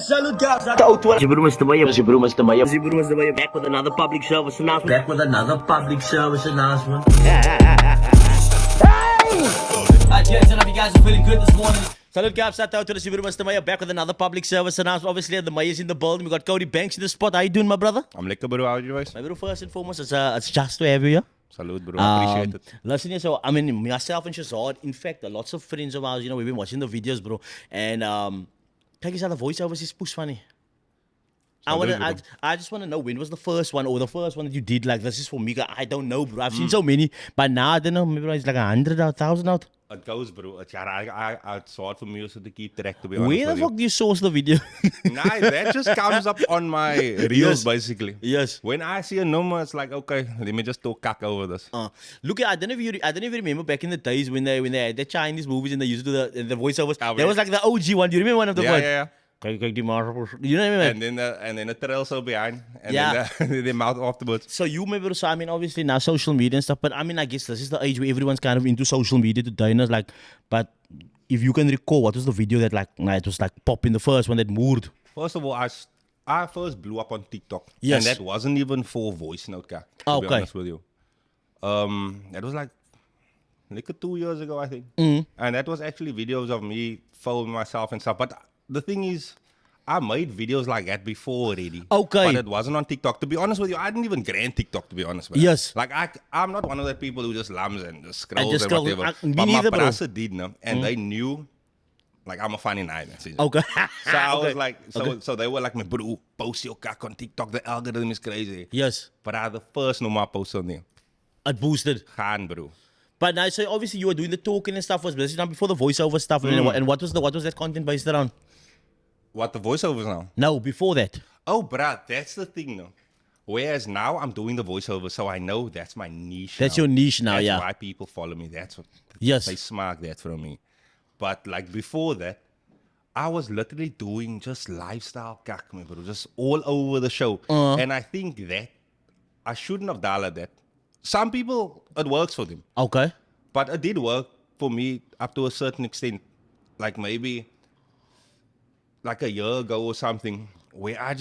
salute guys. Mr. Back with another public service announcement. Gents, I hope you guys are feeling good this morning. Salute guys, shout out to the Mr. Maya back with another public service announcement. Obviously, the Maya's in the building. We got Cody Banks in the spot. How you doing, my brother? I'm lekker bro, how are you guys? My bro, first and foremost, it's just to have you here. Salute bro, appreciate it. Listen here, so I mean, myself and Shazad, in fact, lots of friends of ours, we've been watching the videos, bro. And kijk eens aan de voiceovers is push funny. I just want to know, when was the first one, or the first one that you did? Like, this is for me. I don't know, bro. I've seen so many, but now I don't know. Maybe it's like 100 or 1,000 out. It goes, bro. It's hard for me also to keep track, to be honest. Where the fuck do you source the video? Nah, that just comes up on my reels, basically. Yes. When I see a number, it's like, okay, let me just talk cack over this. Look, I don't know if you remember back in the days when they had the Chinese movies and they used to do the voiceovers. That was like the OG one. Do you remember one of the ones? Yeah. You know what I mean? And then the trail so behind, and Yeah. then the mouth afterwards. So you maybe, so I mean, obviously now social media and stuff, but I mean, I guess this is the age where everyone's kind of into social media today, and it's like, but if you can recall, what was the video that it was like pop in the first one that moved? First of all, I first blew up on TikTok. Yes. And that wasn't even for voice note, to be honest with you. That was like 2 years ago, I think. And that was actually videos of me filming myself and stuff. But the thing is, I made videos like that before already. Okay. But it wasn't on TikTok. To be honest with you, I didn't even grant TikTok, to be honest with you. Yes. Like, I'm not one of the people who just lums and just scrolls just and scroll. whatever. Me But neither, my bro. brother did, no? And they knew, like, I'm a funny night. Okay. So I was Okay. like, so they were like, my bro, post your cock on TikTok. The algorithm is crazy. Yes. But I had the first number post on there. It boosted. Gaan, bro. But now, so obviously you were doing the talking and stuff, this is now before the voiceover stuff. And what was that content based around? What, the voiceovers now? No, before that. Oh, bruh, that's the thing, no. Whereas now I'm doing the voiceover, so I know that's my niche. That's now. your niche now, That's yeah. why people follow me. That's what Yes. they smack that from me. But like before that, I was literally doing just lifestyle kak, man, bro, just all over the show. And I think that I shouldn't have dialed that. Some people, it works for them. Okay. But it did work for me up to a certain extent. Like maybe like a year ago or something, where I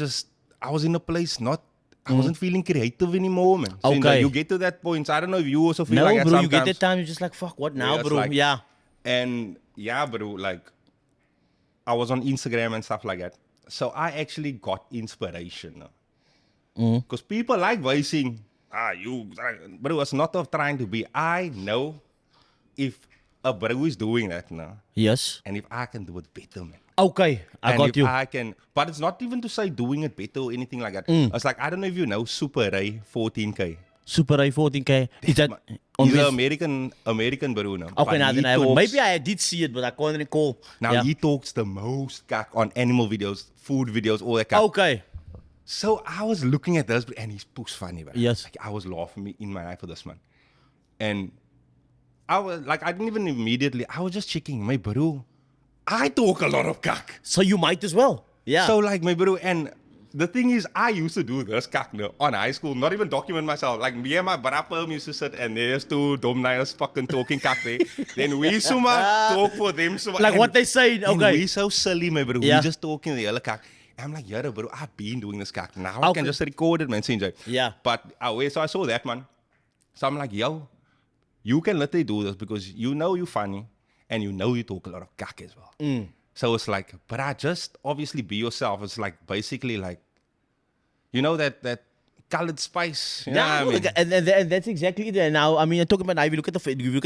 was in a place I wasn't feeling creative anymore, man. So, Okay. you get to that point. So I don't know if you also feel No, like that bro, sometimes. you get that time, you're just like, fuck, what now, Yeah, it's bro? like- Yeah. And yeah, bro, like I was on Instagram and stuff like that. So I actually got inspiration. Because people like voicing, bro, it's not of trying to be. I know if a bro is doing that now, Yes. and if I can do it better, man. Okay, I And got if you. I can, but it's not even to say doing it better or anything like that. It's like, I don't know if you know Super Ray 14K. Super A 14K. Is that on He's this? an American bro now. Okay, But now he then I haven't. talks- Maybe I did see it, but I can't recall. Now Yeah. he talks the most kak on animal videos, food videos, all that kak. Okay. So I was looking at this, and he's push funny, bro. Yes. Like, I was laughing in my life for this man. And I was like, I didn't even immediately, I was just checking, my bro, I talk a lot of kak. So you might as well. Yeah. So like, my bro, and the thing is, I used to do this kak no, on high school, not even document myself. Like, me and my brother used to sit, and there's two dumb niggers fucking talking kak there. Then we suma talk for them. like what they say. And Okay. we so silly, my bro. Yeah. We just talking the other kak. And I'm like, yeah, bro, I've been doing this kak. Now I Okay. can just record it, man. Sinjay. Yeah. But so I saw that, man. So I'm like, yo, you can literally do this because you know you're funny and you know you talk a lot of kak as well. So it's like, but I just obviously be yourself. It's like basically like, you know, that colored spice. You know Yeah, what I mean? and that's exactly it. And now, I mean, talking about now, if you look at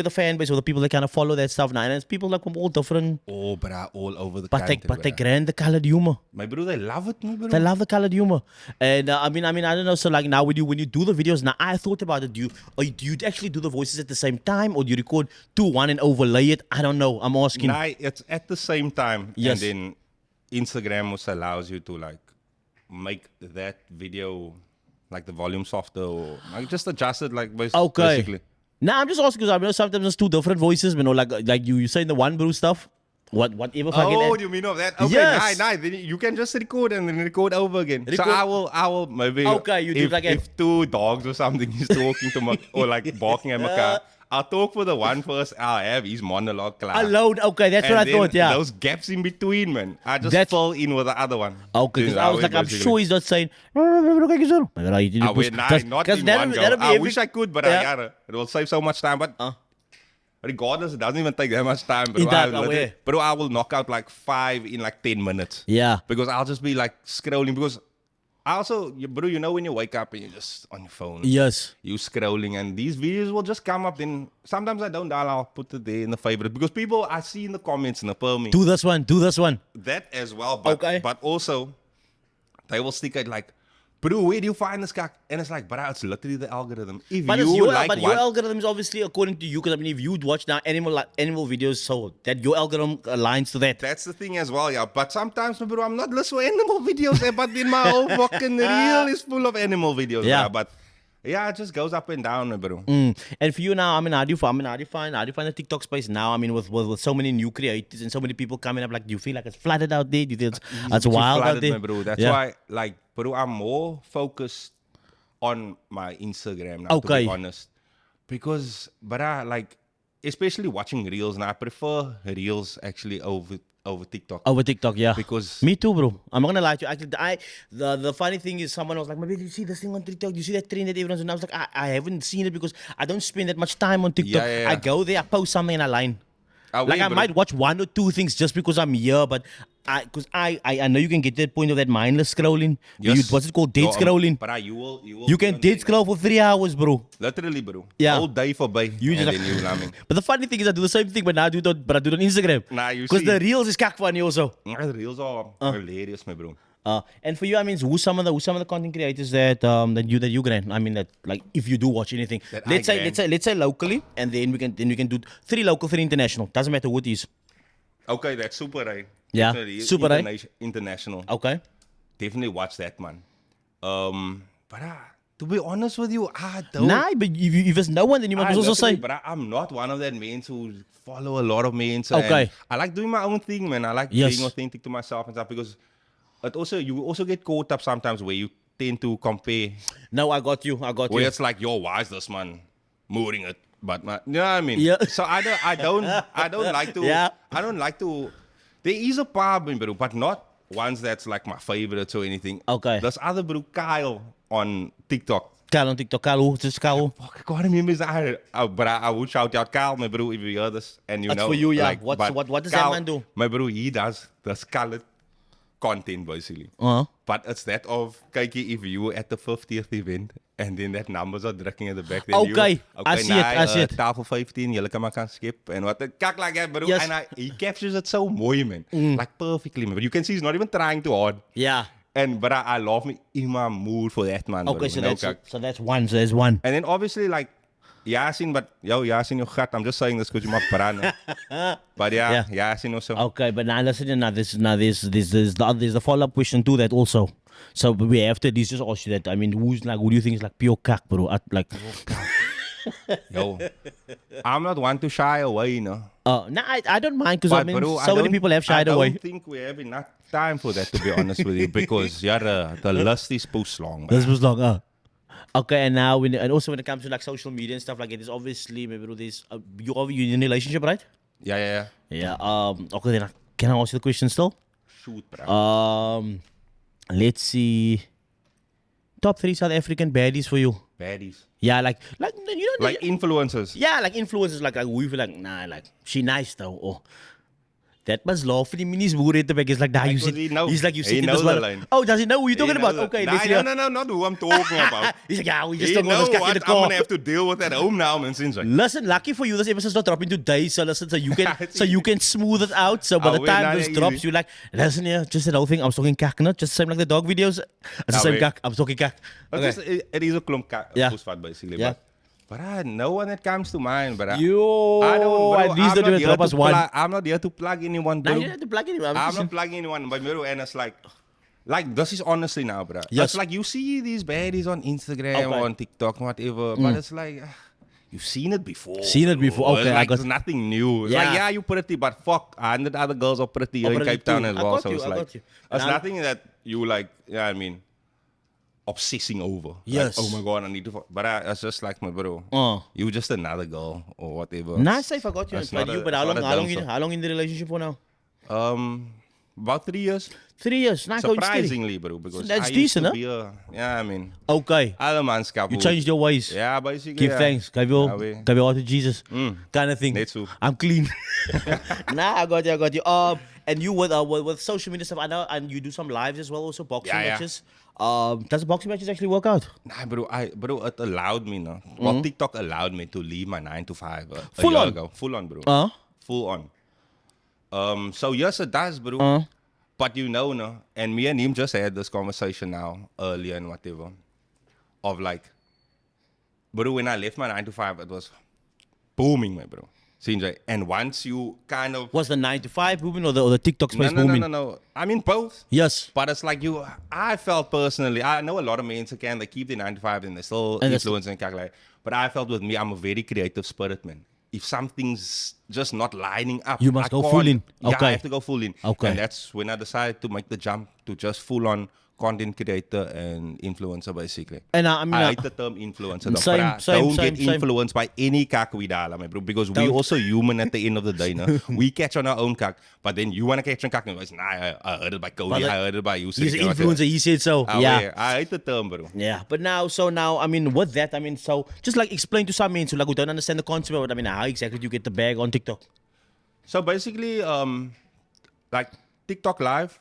the fan base or the people that kind of follow that stuff now, and it's people like from all different, Oh, bruh, all over the but they country. grant the colored humor. My bro, they love it, my bro. They love the colored humor, and I mean, I don't know. So like now, when you do the videos, now I thought about it. Do you actually do the voices at the same time, or do you record one and overlay it? I don't know. I'm asking. Nah, it's at the same time. Yes. And then Instagram also allows you to like make that video like the volume softer or like just adjust it like Okay. basically. Nah, I'm just asking because I know sometimes there's two different voices. You know, like you saying the one bro stuff. Whatever fucking. Oh, you mean of that? Okay, Yes. nice. Then you can just record and then record over again. So Record- I will maybe. Okay, you do if, like if two dogs or something is talking to my or like barking at my car, I'll talk for the one first. I'll have his monologue class. Alone. Okay, that's what I thought. Yeah. Those gaps in between, man. I just That's- fill in with the other one. Okay, because I was like, I'm sure he's not saying. Not in one go. I wish I could, but Yeah. it will save so much time. But regardless, it doesn't even take that much time. It does, Bro, I will knock out like 5 in like 10 minutes. Yeah. Because I'll just be like scrolling. Because I also, bro, you know when you wake up and you're just on your phone. Yes. You scrolling and these videos will just come up. Then sometimes I don't dial. I'll put it there in the favorite. Because people, I see in the comments and they me. Do this one. That as well. But, Okay. But also, they will stick it like, bro, where do you find this guy? And it's like, bro, it's literally the algorithm. If But, you like your algorithm is obviously according to you. Because I mean, if you watch now animal videos, so that your algorithm aligns to that. That's the thing as well, yeah. But sometimes, bro, I'm not listening to animal videos, but then my whole fucking reel is full of animal videos. Yeah. Bro. But yeah, it just goes up and down, bro. And for you now, I mean, how do you find the TikTok space now? I mean, with so many new creators and so many people coming up, like, do you feel like it's flooded out there? Do you feel it's wild out there? Bro. That's why, like, bro, I'm more focused on my Instagram now, to be honest. Because, but I like, especially watching reels now, I prefer reels actually over TikTok. Over TikTok, yeah. Because me too, bro. I'm not gonna lie to you. Actually, the funny thing is, someone was like, "Maybe you see this thing on TikTok? Do you see that trend that everyone's doing?" I was like, I haven't seen it because I don't spend that much time on TikTok. Yeah. I go there, I post something, and I line. I might watch 1 or 2 things just because I'm here, but I know you can get to that point of that mindless scrolling. Yes. What's it called? Dead scrolling. But You can dead scroll for 3 hours, bro. Literally, bro. Yeah. All day for bay. You just then you lamming. But the funny thing is, I do the same thing, but I do it on Instagram. Nah, you Because see. the reels is kak funny also. The reels are hilarious, my bro. And for you, I mean, who's some of the content creators that you grant? I mean, that like if you do watch anything, let's say locally, and then we can do 3 local, 3 international. Doesn't matter what it is. Okay, that's Super A. Yeah, Definitely Super A. International. Okay. Definitely watch that, man. But to be honest with you, I don't. Nah, but if there's no one, then you must also say. But I'm not one of that men who follow a lot of men. Okay. I like doing my own thing, man. I like being authentic to myself and stuff because you also get caught up sometimes where you tend to compare. No, I got you. Where it's like, yo, why is this man moving it? But you know what I mean? Yeah. So I don't like to. Yeah. I don't like to. There is a part, bro, but not ones that's like my favorites or anything. Okay. There's other bro, Kyle on TikTok. Kyle on TikTok. Kyle, who's this Kyle? Fuck, I can't remember his name. But I would shout out Kyle, my bro, if you hear this. And you That's know. for you, yeah. Like, What does Kyle, that man do? My bro, he does the colored content basically. But it's that of, kykie, if you were at the 50th event and then that numbers are drugging at the back. Then Okay, I see it. Tafel 15, jullie kan maar gaan skip. And what the kak like that, bro. Yes. And he captures it so mooi, man. Like perfectly, man. But you can see he's not even trying too hard. Yeah. But I love me in my mood for that, man. Okay, bro. so No, that's one. So there's one. and then obviously like Yasin, but Yasin your gat. I'm just saying this because you might brand. But yeah, Yasin also. Okay, but now listen, there's the follow-up question to that also. So we have to at least just ask you that. I mean, who do you think is like pure cack, bro? Like, Yo, I'm not one to shy away, you know. nah, I don't mind because I But mean, bro, so many people have shied I away. don't think we have enough time for that, to be honest with you, because the list is push long. Man. This was long, Okay, and now and also when it comes to like social media and stuff like it, there's obviously maybe there's you're in a relationship, right? Yeah. Yeah. Okay, then can I ask you the question still? Shoot, bro. Let's see. Top 3 South African baddies for you. Baddies. Yeah, like you know, Like influencers. yeah, like influencers, like we feel like nah, like she nice though. Or that must laugh for the minis boer at the back. It's like nah, you Because see, he knows. he's like you He see this knows the one. line. Oh, does he know who you're talking He about? knows Okay, it. let's Nah, hear. no, not who I'm talking about. He's like, yeah, we just You talking about know this guy in what the I'm car. gonna have to deal with at home now, man. Since like, Listen, lucky for you, this episode's not dropping today, so listen, so you can smooth it out. So by the wait, time nah, this easy. drops, you're like, listen here, just that whole thing. I was talking kak, not just the same like the dog videos. It's the same wait. kak. I'm talking kak. Okay. it is a klomp Yeah. pusvat basically. Yeah. But no one that comes to mind. But Yo, I don't. Bro, at least I'm they not do drop here us to one. I'm not here to plug anyone, Now bro. you don't have to plug anyone. I'm not plugging anyone, but bro, and it's like this is honestly now, bro. Yes. It's like you see these baddies on Instagram Okay. or on TikTok, whatever, but it's like you've seen it before. Seen it before, bro. okay, It's I like got- there's nothing new. It's Yeah. like you pretty, but fuck, 100 other girls are pretty here in pretty Cape Town too. as I well. got So you, it's I like got you. it's And nothing that you like. Yeah, I mean, obsessing over. Yes. Like, oh my God, I need to. But I was just like, my bro, you just another girl or whatever. Nice, I forgot you. It's But not you, a- but it's how not long, a how long, dumb in, stuff. how long in the relationship for now? About 3 years. 3 years. Nah, going steady. Surprisingly, bro, because That's I used decent, to huh? be a, yeah, I mean, Okay. other man's couple. You changed your ways. Yeah, basically. Give yeah. thanks. Give Yeah, we- your heart to Jesus. Kind of thing. Net so. I'm clean. Nah, I got you. And you with social media stuff, I know, and you do some lives as well, also boxing Yeah. matches. Does the boxing matches actually work out? Nah, bro, it allowed me, no. Well, TikTok allowed me to leave my 9 to 5 a Full year on? ago. Full on, bro. Uh? Full on. So yes, it does, bro. But you know, no, and me and him just had this conversation now earlier and whatever, of like, bro, when I left my 9 to 5, it was booming, my bro. Sinjay. And once you kind of Was the 9 to 5 booming or the TikTok space booming? no. I mean both. Yes. But it's like I felt personally, I know a lot of men can, they keep the 9 to 5 and they still And that's- influence and calculate. But I felt with me, I'm a very creative spirit, man. If something's just not lining up, You must I go can't- full in. Yeah, Okay. I have to go full in. Okay. And that's when I decided to make the jump to just full on content creator and influencer, basically. And I mean, I hate the term influencer, though, Same, but I same, don't same, get same. influenced by any kak we dala, my bro, because we're Don't. also human at the end of the day. No? We catch on our own kak, but then you want to catch on kak, and it's, nah, I heard it by Cody, But I heard it by you. he's an influencer. He said so. Yeah. I hate the term, bro. Yeah, but now, I mean, with that, I mean, so just like explain to some men who like who don't understand the concept of it. I mean, how exactly do you get the bag on TikTok? So basically, like TikTok live,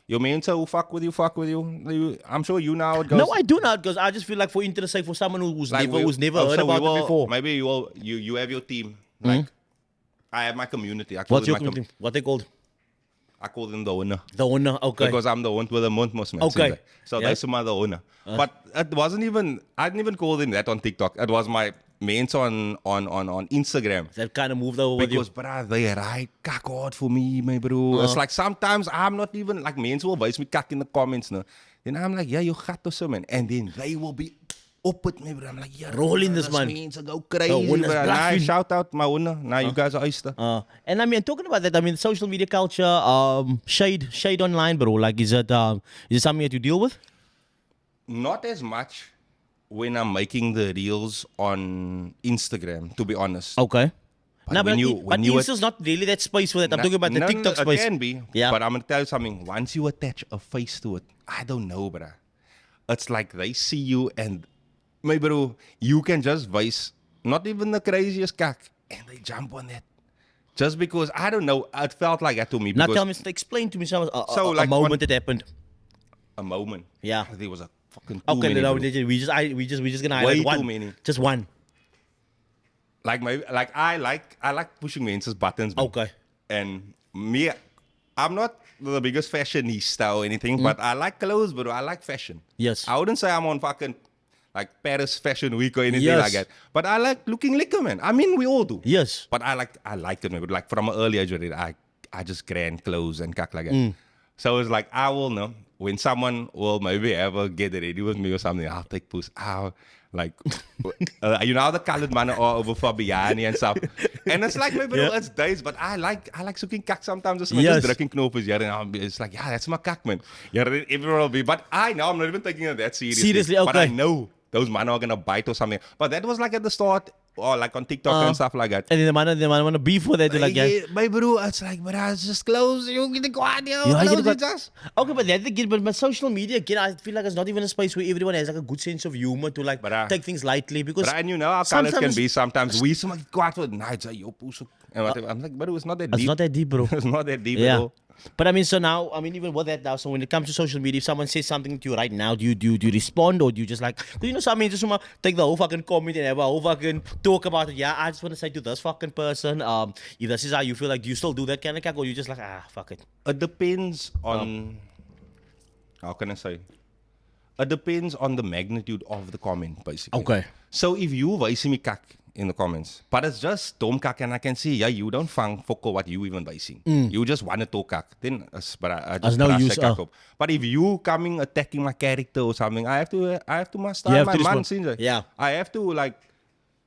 your main who fuck with you. I'm sure you know how it goes. No, I do not, because I just feel like for interest sake, for someone who's Like never heard so about we will, it before. Maybe you have your team. Like I have my community. I call What's it your my community? What they called? I call them the owner. The owner. Okay. Because I'm the one with the month most man. Okay. So Yeah. that's my the owner. But it wasn't even I didn't even call them that on TikTok. It was my mains on Instagram. That kind of moved over with you. Because brother, they right kak hard for me, my bro. It's like sometimes I'm not even like mains will voice me kak in the comments, no. Then I'm like, yeah, you got to man. And then they will be up with me, bro. I'm like, yeah, Rolling this man. Mains go crazy, owner's bro. Nah, bluffing. shout out my owner. Now you guys are oyster. And I mean, talking about that, I mean, social media culture, shade online, bro. Like, is it something that you deal with? Not as much when I'm making the reels on Instagram, to be honest. Okay. But No, when but you Insta's not really that space for that. I'm talking about the No, TikTok space. It can be. Yeah. But I'm going to tell you something. Once you attach a face to it, I don't know, bruh. It's like they see you and, my bro, you can just voice not even the craziest kak and they jump on that. Just because, I don't know, it felt like that to me. Now Because tell me, explain to me some So, a like, moment one- that happened. a moment. Yeah. There was a fucking too Okay, many, no, bro. we just gonna Way highlight too one. many. Just one. I like pushing men's buttons. Man. Okay. And me, I'm not the biggest fashionista or anything, but I like clothes, bro. I like fashion. Yes. I wouldn't say I'm on fucking like Paris Fashion Week or anything Yes. like that. But I like looking liquor, man. I mean, we all do. Yes. But I like it, man. But like from an early age, already, I just grand clothes and kak like that. So it's like I will know when someone will maybe ever get ready with me or something. I'll take puss out. Like, you know how the colored man are over Fabiani and stuff. And it's like, maybe it's days, but I like zoeking kak sometimes. Just Yes. drugging knoppers, yeah. And it's like, yeah, that's my kak, man. Yeah, everyone will be. But I know I'm not even taking it that seriously. Seriously, But I okay. know those men are gonna bite or something. But that was like at the start, or like on TikTok and stuff like that. And then the man want to beef for that. They're like, yeah. My bro, it's like, but I just close. You get the quad, Yeah, I get close it, it just. Okay, but that's again, but social media again, I feel like it's not even a space where everyone has like a good sense of humor to like But, take things lightly because. But I knew how colors can sometimes- be sometimes. We some quad for nights. Yo, push. And whatever. I'm like, bro, it's not that It's deep. not that deep, bro. It's not that deep at Yeah. all. But I mean, so now, I mean, even with that now, so when it comes to social media, if someone says something to you right now, do you respond or do you just like, do you know something, just take the whole fucking comment and have a whole fucking talk about it? Yeah, I just want to say to this fucking person, if this is how you feel, like, do you still do that kind of kak or you just like, fuck it? It depends on. How can I say? It depends on the magnitude of the comment, basically. Okay. So if you voice me kak in the comments, but it's just dom kak and I can see, yeah, you don't fang foko what you even voicing. You just want to talk kak. Then, but I As just no brush use, the kak up. But if you coming attacking my character or something, I have to master You have my to man. respond. Sinjay. Yeah. I have to like.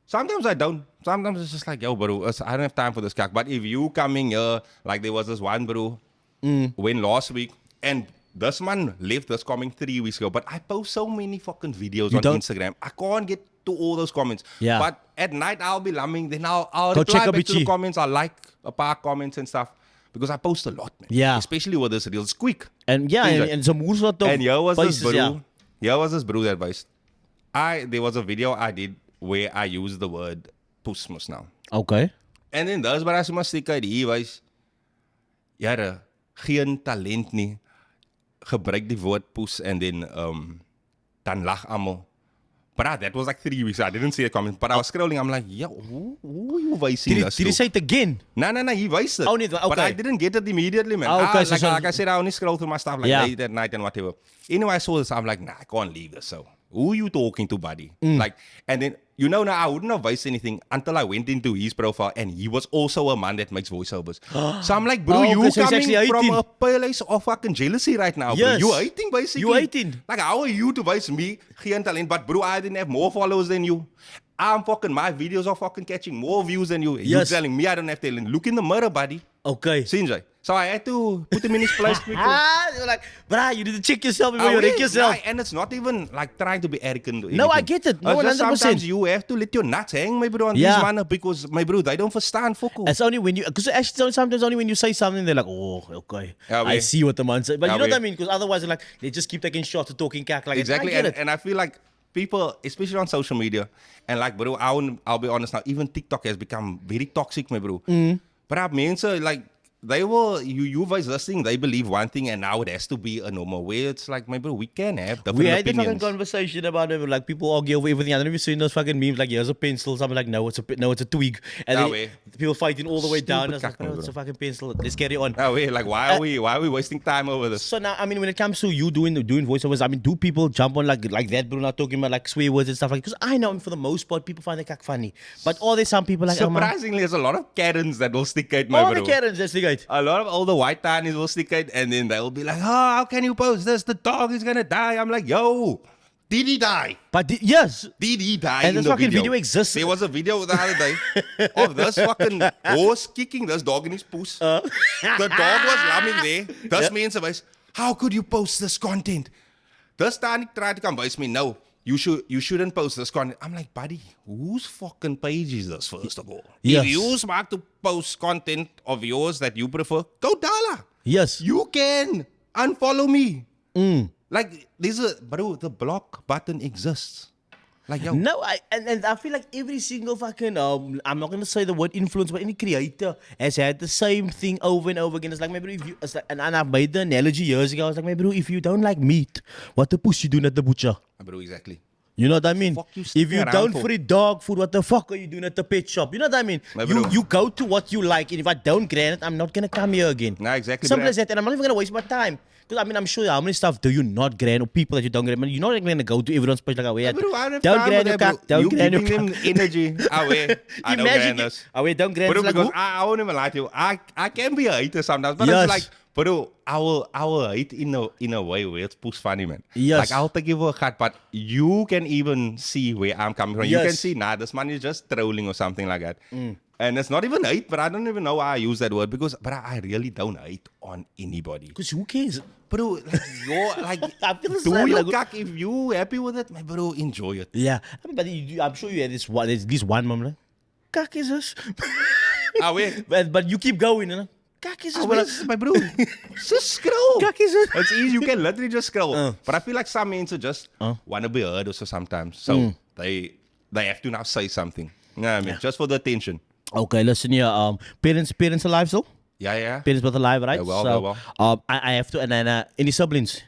Sometimes I don't. Sometimes it's just like, yo, bro, I don't have time for this kak. But if you coming here, like there was this one bro, when last week, and this man left this comment 3 weeks ago, but I post so many fucking videos on don't? Instagram. I can't get to all those comments. Yeah. But at night I'll be lumming, then I'll Go reply check a back to the bitchy. comments. I like a paar comments and stuff because I post a lot, man. Yeah. Especially with this reels. It's quick. And yeah, and some more sort of And here was this faces, brew. yeah. Here was this brew that advice. There was a video I did where I used the word puss mos now. Okay. En dan dis wat as maar stiek uit hier wys. Jare, geen talent nie. Gebruik die woord poes en dan lag almal. But that was like 3 weeks. I didn't see a comment. But I was scrolling. I'm like, yo, who you wysing this Did he say it again? No, he wysed it. Oh, nee, okay. But I didn't get it immediately, man. Oh, okay, so like I said, I only scroll through my stuff like late at night and whatever. Anyway, I saw this. I'm like, nah, I can't leave this. So, who you talking to, buddy? Like, and then, now I wouldn't have voiced anything until I went into his profile, and he was also a man that makes voiceovers. So I'm like, bro, okay, you so he's coming actually from 18. a place of fucking jealousy right now, Yes. bro. You hating, basically. You hating. Like, how are you to voice me, geen talent, but bro, I didn't have more followers than you. My videos are fucking catching more views than you. Yes. You're telling me I don't have talent. Look in the mirror, buddy. Okay. Sinjay. So I had to put him in his place quickly. You're like, bruh, you need to check yourself before you yeah, wreck yourself. and it's not even like trying to be arrogant. Or No, I anything. get it. No, It's just 100%. sometimes you have to let your nuts hang, my bro, on Yeah. these man because, my bro, they don't understand fucking. It's only when you, because actually sometimes only when you say something, they're like, oh, okay. Yeah, I we- see what the man said. But you Yeah, know what we- I mean? Because otherwise, they're like, they just keep taking shots and talking cack. Like, Exactly, I get it. and I feel like people, especially on social media, and like, bro, I'll be honest now, even TikTok has become very toxic, my bro. But I mean, so like, they will, you guys listening, they believe one thing, and now it has to be a normal way. It's like, my bro, we can have different We had the fucking opinions. conversation about it. Like people argue over everything. I don't know if you've seen those fucking memes. Like here's a pencil. Something like no, it's a twig. And No then way. people fighting all the way down. Stupid I was like, cack, oh, it's bro. a fucking pencil. Let's carry on. No way, like, why are we wasting time over this? So now, I mean, when it comes to you doing voiceovers, I mean, do people jump on like that, bro? Not talking about like swear words and stuff like. Because I know for the most part, people find the cack funny. But are there some people like Surprisingly, there's a lot of Karens that will stick out, my oh, bro. the Karens, that's the guy. A lot of older white tanies will stick out, and then they'll be like, oh, how can you post this? The dog is gonna die. I'm like, yo, did he die? But yes, Did he die? And in this the fucking video exists. There was a video the other day of this fucking horse kicking this dog in his puss. The dog was lambing there. This man says, how could you post this content? This Tani tried to convince me, no, you shouldn't post this content. I'm like, buddy, whose fucking page is this, first of all? Yes. If you smart to post content of yours that you prefer, go dollar. yes. You can unfollow me. Like, the block button exists. Like, yo. No, and I feel like every single fucking I'm not gonna say the word influence, but any creator has had the same thing over and over again. It's like maybe if you, it's like, and I've made the analogy years ago. I was like, maybe if you don't like meat, what the push you doing at the butcher? Bro, exactly. You know what I mean? Fuck you If sticking you around don't for? free dog food, what the fuck are you doing at the pet shop? You know what I mean? My bro. You go to what you like, and if I don't grant it, I'm not gonna come here again. Nah, exactly, Simple bro. as that, and I'm not even gonna waste my time. Because I mean, I'm sure how many stuff do you not grant, or people that you don't grant? You're not gonna go to everyone's page like, oh, yeah, Bro, I don't have don't time grant for your that, cock, bro. don't You grant your giving cock. them energy. I don't grant this. Oh, wait, don't grant Bro, it's like, because who? I won't even lie to you. I can be a hater sometimes, but Yes. it's like, bro, I will hate in a way where it's push funny, man. Yes. Like, I'll take you for a cut, but you can even see where I'm coming from. You can Yes. see, nah, this man is just trolling or something like that. And it's not even hate, but I don't even know why I use that word because, but I really don't hate on anybody. Because who cares? Bro, like, you're like, I feel the do same, your like- cock if you happy with it, my bro, enjoy it. Yeah, I mean, but I'm sure you had this one. There's at least one mom like, "Cock is this?" Wait. but you keep going, you know. Cock is this? My bro, just scroll. Cock is this? It's easy. You can literally just scroll. But I feel like some men just want to be heard also sometimes. So they have to now say something. You know what I mean? Just for the attention. Okay, listen here. Parents alive still? Yeah. Parents both alive, right? They're well, so, they're well. I have to, and then any siblings?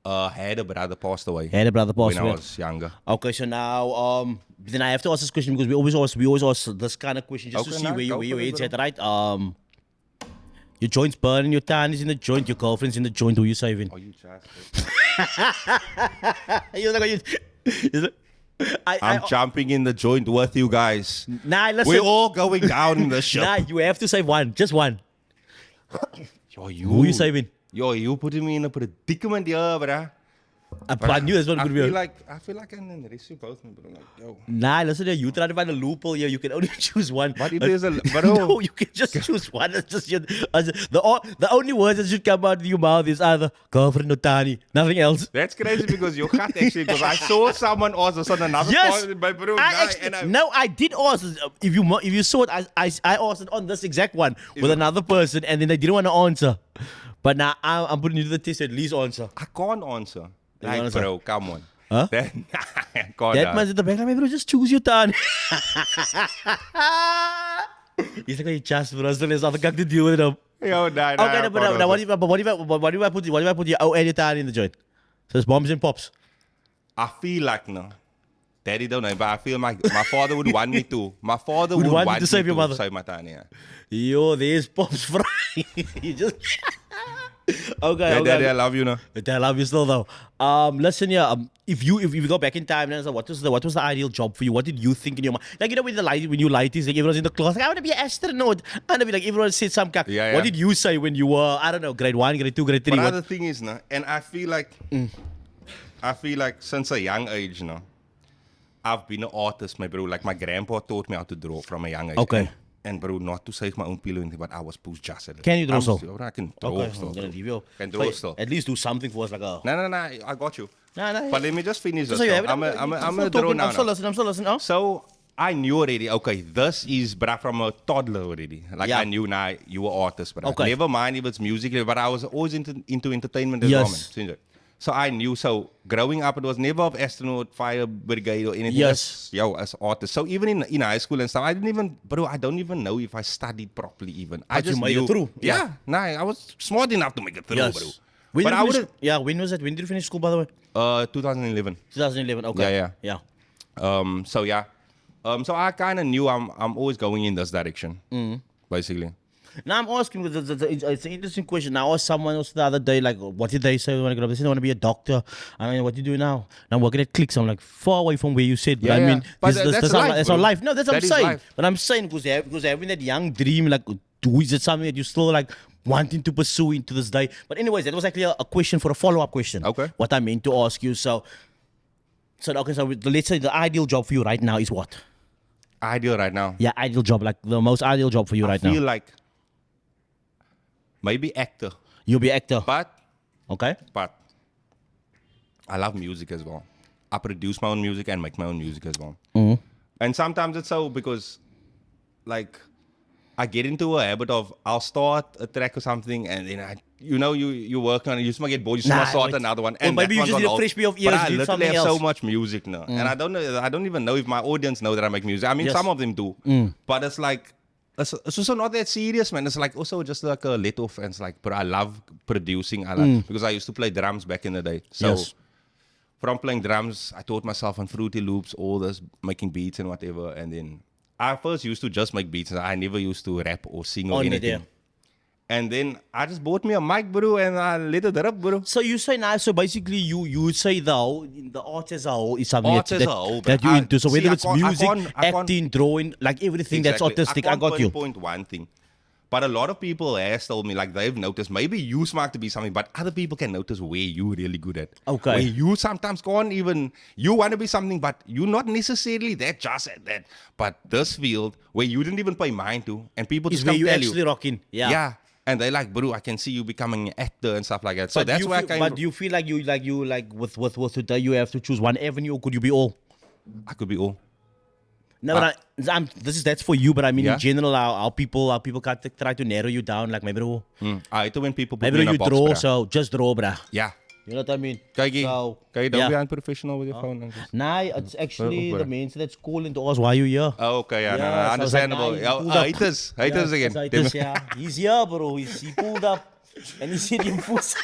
Had a brother passed away Had a brother passed when away. I was younger. Okay, so now then I have to ask this question because we always ask this kind of question just to Okay, see nah, where go your for it, head's bro. at, right? Your joint's burning, your tan is in the joint, your girlfriend's in the joint. Who you saving? Oh, you just. You're like, I'm jumping in the joint with you guys. Nah, listen. We're all going down in the ship. Nah, you have to save one, just one. Yo, Who you saving? Yo, you putting me in a predicament here, bruh. I knew that's what it could be. I feel like I can enrich you both, but I'm like, yo. Nah, listen here. You try to find a loophole here. You can only choose one. But if there's a no, you can just choose one. It's just the only words that should come out of your mouth is either girlfriend or Tani. Nothing else. That's crazy because you cut actually because I saw someone ask us on another Yes, point, but bro, I did ask. If you saw it, I asked it on this exact one with another person, and then they didn't want to answer. But now I'm putting you to the test. At least answer. I can't answer. Like, answer? bro, come on. Huh? That man's at the back. Like, bro, just choose your turn. He's like, just bro, so there's other guy to deal with him. Yo, nah, Okay, but what if I put you and your turn in the joint? So it's bombs and pops. I feel like no. Daddy don't know, but I feel like my father would want me to. My father would want me to save your mother. Save my Tanya. Yo, there's pops fry. You just. Okay. Daddy, I love you now. I love you still though. Listen here. If you go back in time and what was the ideal job for you? What did you think in your mind? Like when you light is like everyone's in the class. Like, I want to be an astronaut. And be like everyone said some cack. Yeah. What did you say when you were grade 1, grade 2, grade 3? But the thing is, no, and I feel like since a young age, no, I've been an artist, my bro. Like my grandpa taught me how to draw from a young age. Okay. And bro, not to save my own pillow, but I was pushed just at it. Can you draw still? I can draw Okay, still. I'm gonna leave you. Can draw still. At least do something for us, like a. No, I got you. No. But let me just finish this. So, yeah, I'm gonna draw now. I'm still listening. Oh. So I knew already. Okay, this is bruh from a toddler already. Like Yeah. I knew now you were artist, but Okay. never mind if it's music. But I was always into entertainment as Yes. well, man. So I knew. So growing up, it was never of astronaut, fire brigade, or anything. Yes. As artist. So even in high school and stuff, I don't even know if I studied properly. Even I But you just made knew. it through. Yeah. Nah, I was smart enough to make it through, Yes. bro. When But did I you would finish, yeah, when was it? When did you finish school, by the way? 2011. 2011. Okay. Yeah. So yeah. So I kind of knew I'm always going in this direction, basically. Now I'm asking because it's an interesting question. I asked someone else the other day, like, what did they say when I grow up? They said I want to be a doctor. I mean, what do you do now? Now I'm working at Clicks. I'm like far away from where you said. But Yeah, I mean, yeah. But that's life, that's bro. our life. No, that's what That I'm is saying. life. But I'm saying because having that young dream, like, is it something that you still like wanting to pursue into this day? But anyways, that was actually a question for a follow-up question. Okay. What I meant to ask you. So let's say the ideal job for you right now is what? Ideal right now. Yeah, ideal job, like the most ideal job for you right I feel now. like maybe actor, You'll be actor. but Okay. I love music as well. I produce my own music and make my own music as well. Mm-hmm. And sometimes it's so because, like, I get into a habit of I'll start a track or something and then you work on it, you just might get bored, you just Nah, might start wait. another one. Or And maybe that you one's just on need a hold. fresh pair of But ears, I do literally something have so else. much music now. And I don't even know if my audience know that I make music. I mean, Yes. some of them do. But it's like, it's also not that serious, man. It's like also just like a let off. And it's like, but I love producing. Because I used to play drums back in the day. So Yes. from playing drums, I taught myself on Fruity Loops, all this, making beats and whatever. And then I first used to just make beats. I never used to rap or sing or On it, anything. yeah. And then I just bought me a mic, bro, and I let it rip, bro. So you say now, so basically you would say the art as a whole is something Art that, as a whole, that but you're I- into. So see, whether I it's can't- I music, can't- I can't- acting, drawing, like everything that's Exactly. artistic, I can't got you. pinpoint one thing. But a lot of people have told me, like, they've noticed, maybe you smart to be something, but other people can notice where you're really good at. Okay. Where you sometimes can't even, you want to be something, but you're not necessarily that just at that. But this field, where you didn't even pay mind to, and people Is just where come you tell actually you. rocking. Yeah. Yeah. And they're like, bro, I can see you becoming an actor and stuff like that. So But that's do you where I feel, came but from. do you feel like you with today you have to choose one avenue, or could you be all? I could be all. No, but that's for you. But I mean, Yeah. in general, how people can try to narrow you down. Like maybe I hate it when people put maybe me in a you box, draw, bruh. so just draw, bruh. Yeah. You know what I mean? Kijk, So, don't be yeah. unprofessional with your phone. And just... Nah, it's actually Bruh. the man that's calling to us why you here. Oh, okay, yeah, Yeah, no, so I was like, understandable. nah, he Yeah, pulled up. haters Yeah, again. haters, yeah. He's here, bro. He pulled up and he said you puss.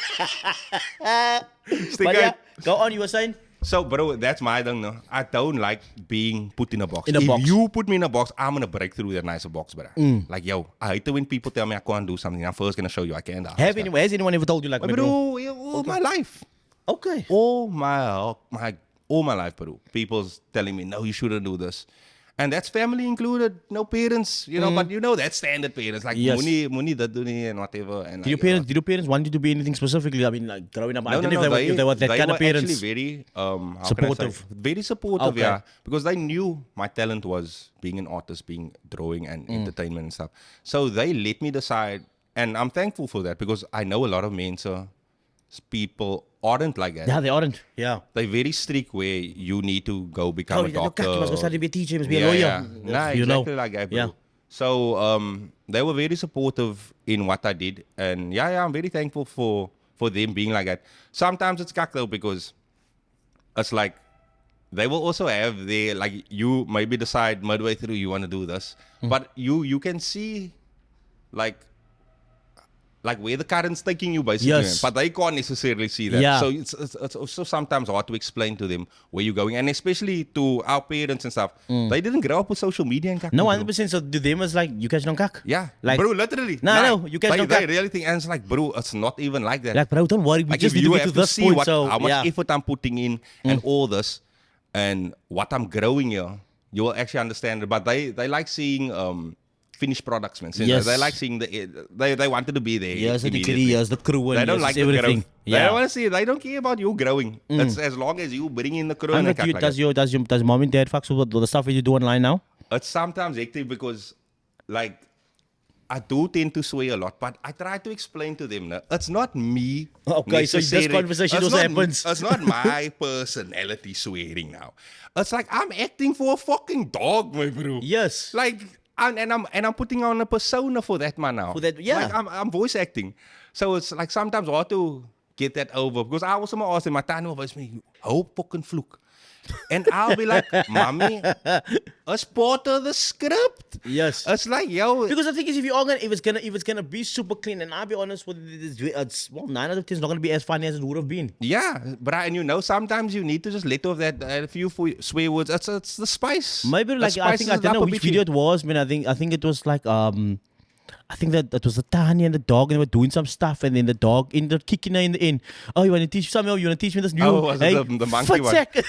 Stick But yeah, out. go on. You were saying? So, bro, that's my thing, no. I don't like being put in a box. In a if box. you put me in a box, I'm gonna break through that nicer box, bro. Like, yo, I hate it when people tell me I can't do something. I'm first gonna show you I can. Has anyone ever told you like, But bro, all my life, Okay. all my life, bro. People's telling me, no, you shouldn't do this. And that's family included, no parents, but that's standard parents, like Yes. money that do and whatever. And Did your parents want you to be anything specifically? I mean, like growing up, I No, don't no, know no. if they were that kind of were parents. actually very how can I say? Supportive. Very supportive, Okay. yeah. Because they knew my talent was being an artist, being drawing and entertainment and stuff. So they let me decide, and I'm thankful for that because I know a lot of mentor people aren't like that. Yeah, they aren't. Yeah. They're very strict where you need to go become a You doctor. must go study to be a teacher, you must be a Yeah, lawyer. yeah. Nah, You know. exactly like that, bro. Yeah. So they were very supportive in what I did, and yeah, I'm very thankful for them being like that. Sometimes it's cack though because it's like they will also have their like you maybe decide midway through you want to do this, but you can see like where the current's taking you basically, Yes. but they can't necessarily see that. Yeah. So it's also sometimes hard to explain to them where you're going, and especially to our parents and stuff. They didn't grow up with social media and No, bro. 100%. So to them, it's like, you guys don't cack. Yeah, Like, bro, literally. No, you guys they, don't they cack. really think, and it's like, bro, it's not even like that. Like, bro, don't worry. We Like just if need to you get to have to this see point. what, So, how much yeah. effort I'm putting in and all this, and what I'm growing here, you will actually understand it. But they like seeing finished products, man. So Yes. They like seeing they wanted to be there. Yes, the immediately. degree, yes, the crew, and They don't yes, like it's the everything. growth. They Yeah. don't want to see it. They don't care about you growing. It's as long as you bring in the crew and And the does mom and dad fucks with the stuff that you do online now? It's sometimes hectic because, like, I do tend to sway a lot, but I try to explain to them that it's not me. Okay, so this necessarily. conversation It's also not- happens. It's not my personality swearing now. It's like I'm acting for a fucking dog, my bro. Yes. Like, I'm putting on a persona for that man now. For that, yeah. Like I'm voice acting, so it's like sometimes hard to get that over because I was someone asked my time was me, how fucking fluke. And I'll be like, mommy, it's part of the script. Yes. It's like, yo. Because the thing is, if it's gonna be super clean, and I'll be honest with you, it's 9 out of 10 is not gonna be as funny as it would have been. Yeah, but sometimes you need to just let off that a few swear words. It's the spice. Maybe The like I spices don't it up know a which bit. video it was, man. I think it was like I think that it was the Tanya and the dog, and they were doing some stuff, and then the dog ended up kicking her in the end. Oh, you want to teach me something? You want to teach me this new? Oh, was it the monkey one? Fatsek.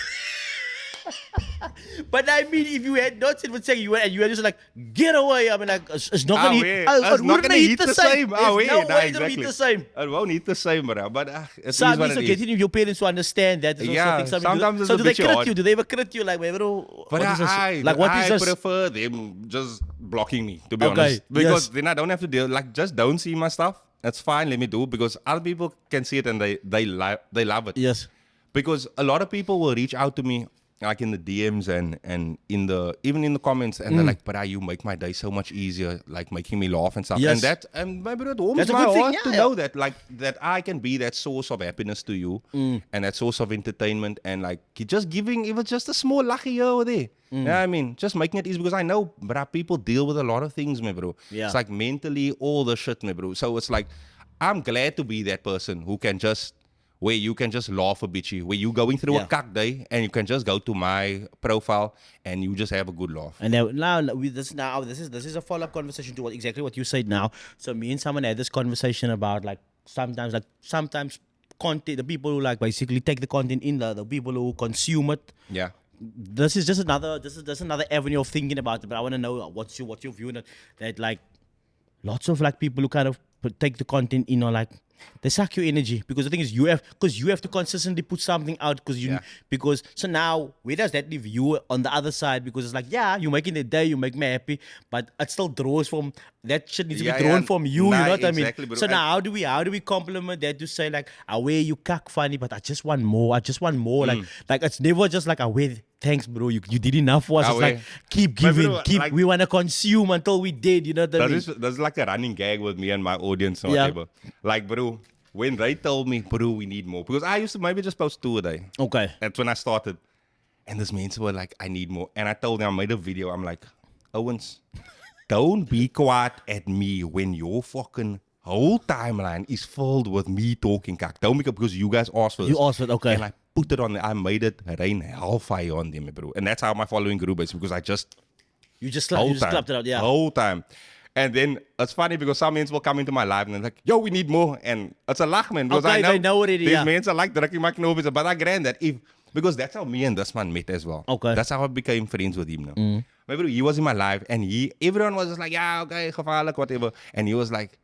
But I mean, if you had not said Fatsek, you had just like, get away. I mean, like, it's not gonna hit. It's not gonna hit the same. There's no way Nah, it'll hit the same. It won't hit the same, bro. But it is So what so it is. getting your parents to understand that. is also Yeah, I think sometimes it's so a do they bit crit hard. you? Do they ever crit you? Like, bro, But what is this? I Like, what is this? prefer them just blocking me, to be Okay, honest. Because yes. then I don't have to deal. Like, just don't see my stuff. That's fine. Let me do it because other people can see it and they love it. Yes. Because a lot of people will reach out to me like in the DMs and even in the comments and they're like, but you make my day so much easier, like making me laugh and stuff. Yes. And maybe that warms That's a my good thing, heart yeah, to yeah. know that like that I can be that source of happiness to you and that source of entertainment and like just giving even just a small lucky here or there. You know what I mean? Just making it easy because I know bruh, people deal with a lot of things, my bro. Yeah. It's like mentally all the shit, my bro. So it's like I'm glad to be that person who can just where you can just laugh a bitchy, where you going through Yeah. a cuck day and you can just go to my profile and you just have a good laugh. And this is a follow-up conversation to exactly what you said now. So me and someone had this conversation about sometimes content, the people who like basically take the content in, the people who consume it. Yeah. This is just another avenue of thinking about it. But I want to know what's your view on it. That like lots of like people who kind of take the content in or like they suck your energy because the thing is you have to consistently put something out because so now where does that leave you on the other side? Because it's like, yeah, you're making the day, you make me happy, but it still draws from that shit needs to be drawn from you. Nah, You know what exactly, I mean? bro. So now how do we compliment that to say like, away you cack funny, but I just want more. Like it's never just like away. Thanks, bro. You did enough for us. It's like keep giving, bro, keep. like- We wanna consume until we dead. You know what I mean? There's like a running gag with me and my audience or Yeah. whatever. Like, bro, when they told me, bro, we need more. Because I used to maybe just post 2 a day. Okay. That's when I started. And this means were like, I need more. And I told them, I made a video. I'm like, Owens, don't be quiet at me when your fucking whole timeline is filled with me talking kak. Don't make it because you guys asked for this. You asked for it, okay. And I put it on there. I made it rain hellfire on them, bro. And that's how my following grew, basically, because I just You just clapped it out, yeah. whole time. And then it's funny because some men will come into my live and they're like, yo, we need more. And it's a lach, man. Because Okay, I know, they know already, these yeah. men are like drukking my knobies. But I grant that if Because that's how me and this man met as well. Okay. That's how I became friends with him now. My bro, he was in my life and everyone was just like, yeah, okay, gevaarlijk, whatever. And he was like,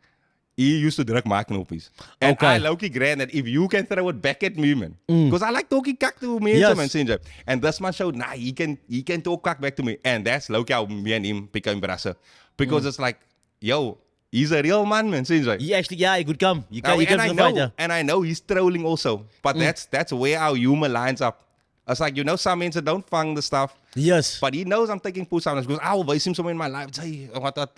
he used to druk my knoppies. And Okay. I low-key grand that if you can throw it back at me, man. Because I like talking kak to me, Yes. man. Sinjo. And this man showed, nah, he can talk kak back to me. And that's low-key how me and him became brasa. Because it's like, yo, he's a real man, man. Sinjo. He actually, yeah, he could come. You Now, can fight, yeah. and I know he's trolling also. But that's where our humor lines up. It's like, some men that don't fang the stuff. Yes. But he knows I'm taking push on because I will waste him somewhere in my life. Say,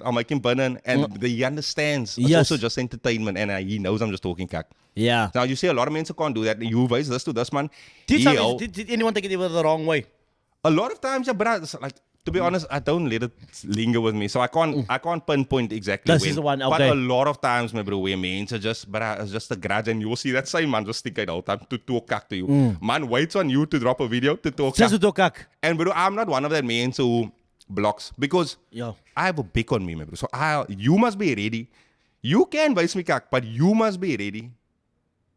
I'll make him burn. And he understands. It's Yes. also just entertainment. And he knows I'm just talking kak. Yeah. Now, you see a lot of men who can't do that. You waste this to this man. Did anyone take it the wrong way? A lot of times, yeah, but it's like, to be honest, I don't let it linger with me. So I can't pinpoint exactly This when. is the one, But okay. a lot of times, my bro, where men are just, it's just a grudge. And you'll see that same man just stick it all the time to talk kak to you. Man waits on you to drop a video to talk Just kak. to talk kak. And bro, I'm not one of that men who blocks because Yeah. I have a big on me, my bro. So you must be ready. You can waste me kak, but you must be ready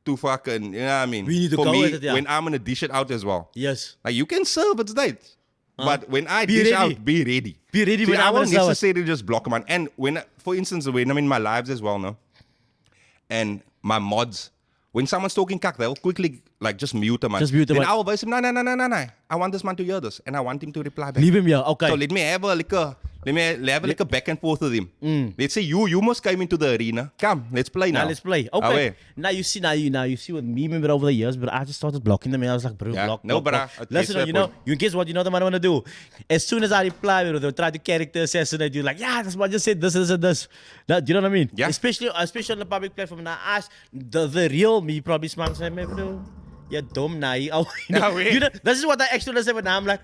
to fucking, you know what I mean? We need to For go me, with it, yeah. when I'm gonna dish it out as well. Yes. Like you can serve its dates. But when I Be dish ready. out, be ready. Be ready See, when I I'm won't gonna serve it. necessarily just block man. And when, for instance, when I'm in my lives as well, no, and my mods, when someone's talking kak, they'll quickly like just mute them. Just mute them, Then man. I will voice him, no. I want this man to hear this, and I want him to reply back. Leave him here. Okay. So let me have a back and forth with him. Let's say you must come into the arena. Come, let's play now. Now let's play. Okay. Away. Now you see with me, remember over the years, but I just started blocking them and I was like, bro, Yeah. block. No, block, bruh. block. It Listen, gets to you that know, point. guess what? You know what I'm gonna do? As soon as I reply, bro, they'll try to character assassinate you. Like, yeah, this one just said this and this. Now, do you know what I mean? Yeah. Especially on the public platform. Now, ask the real me probably smart and say, man, bro, you're dumb now. Oh, No way. this is what I actually want to say, but now I'm like,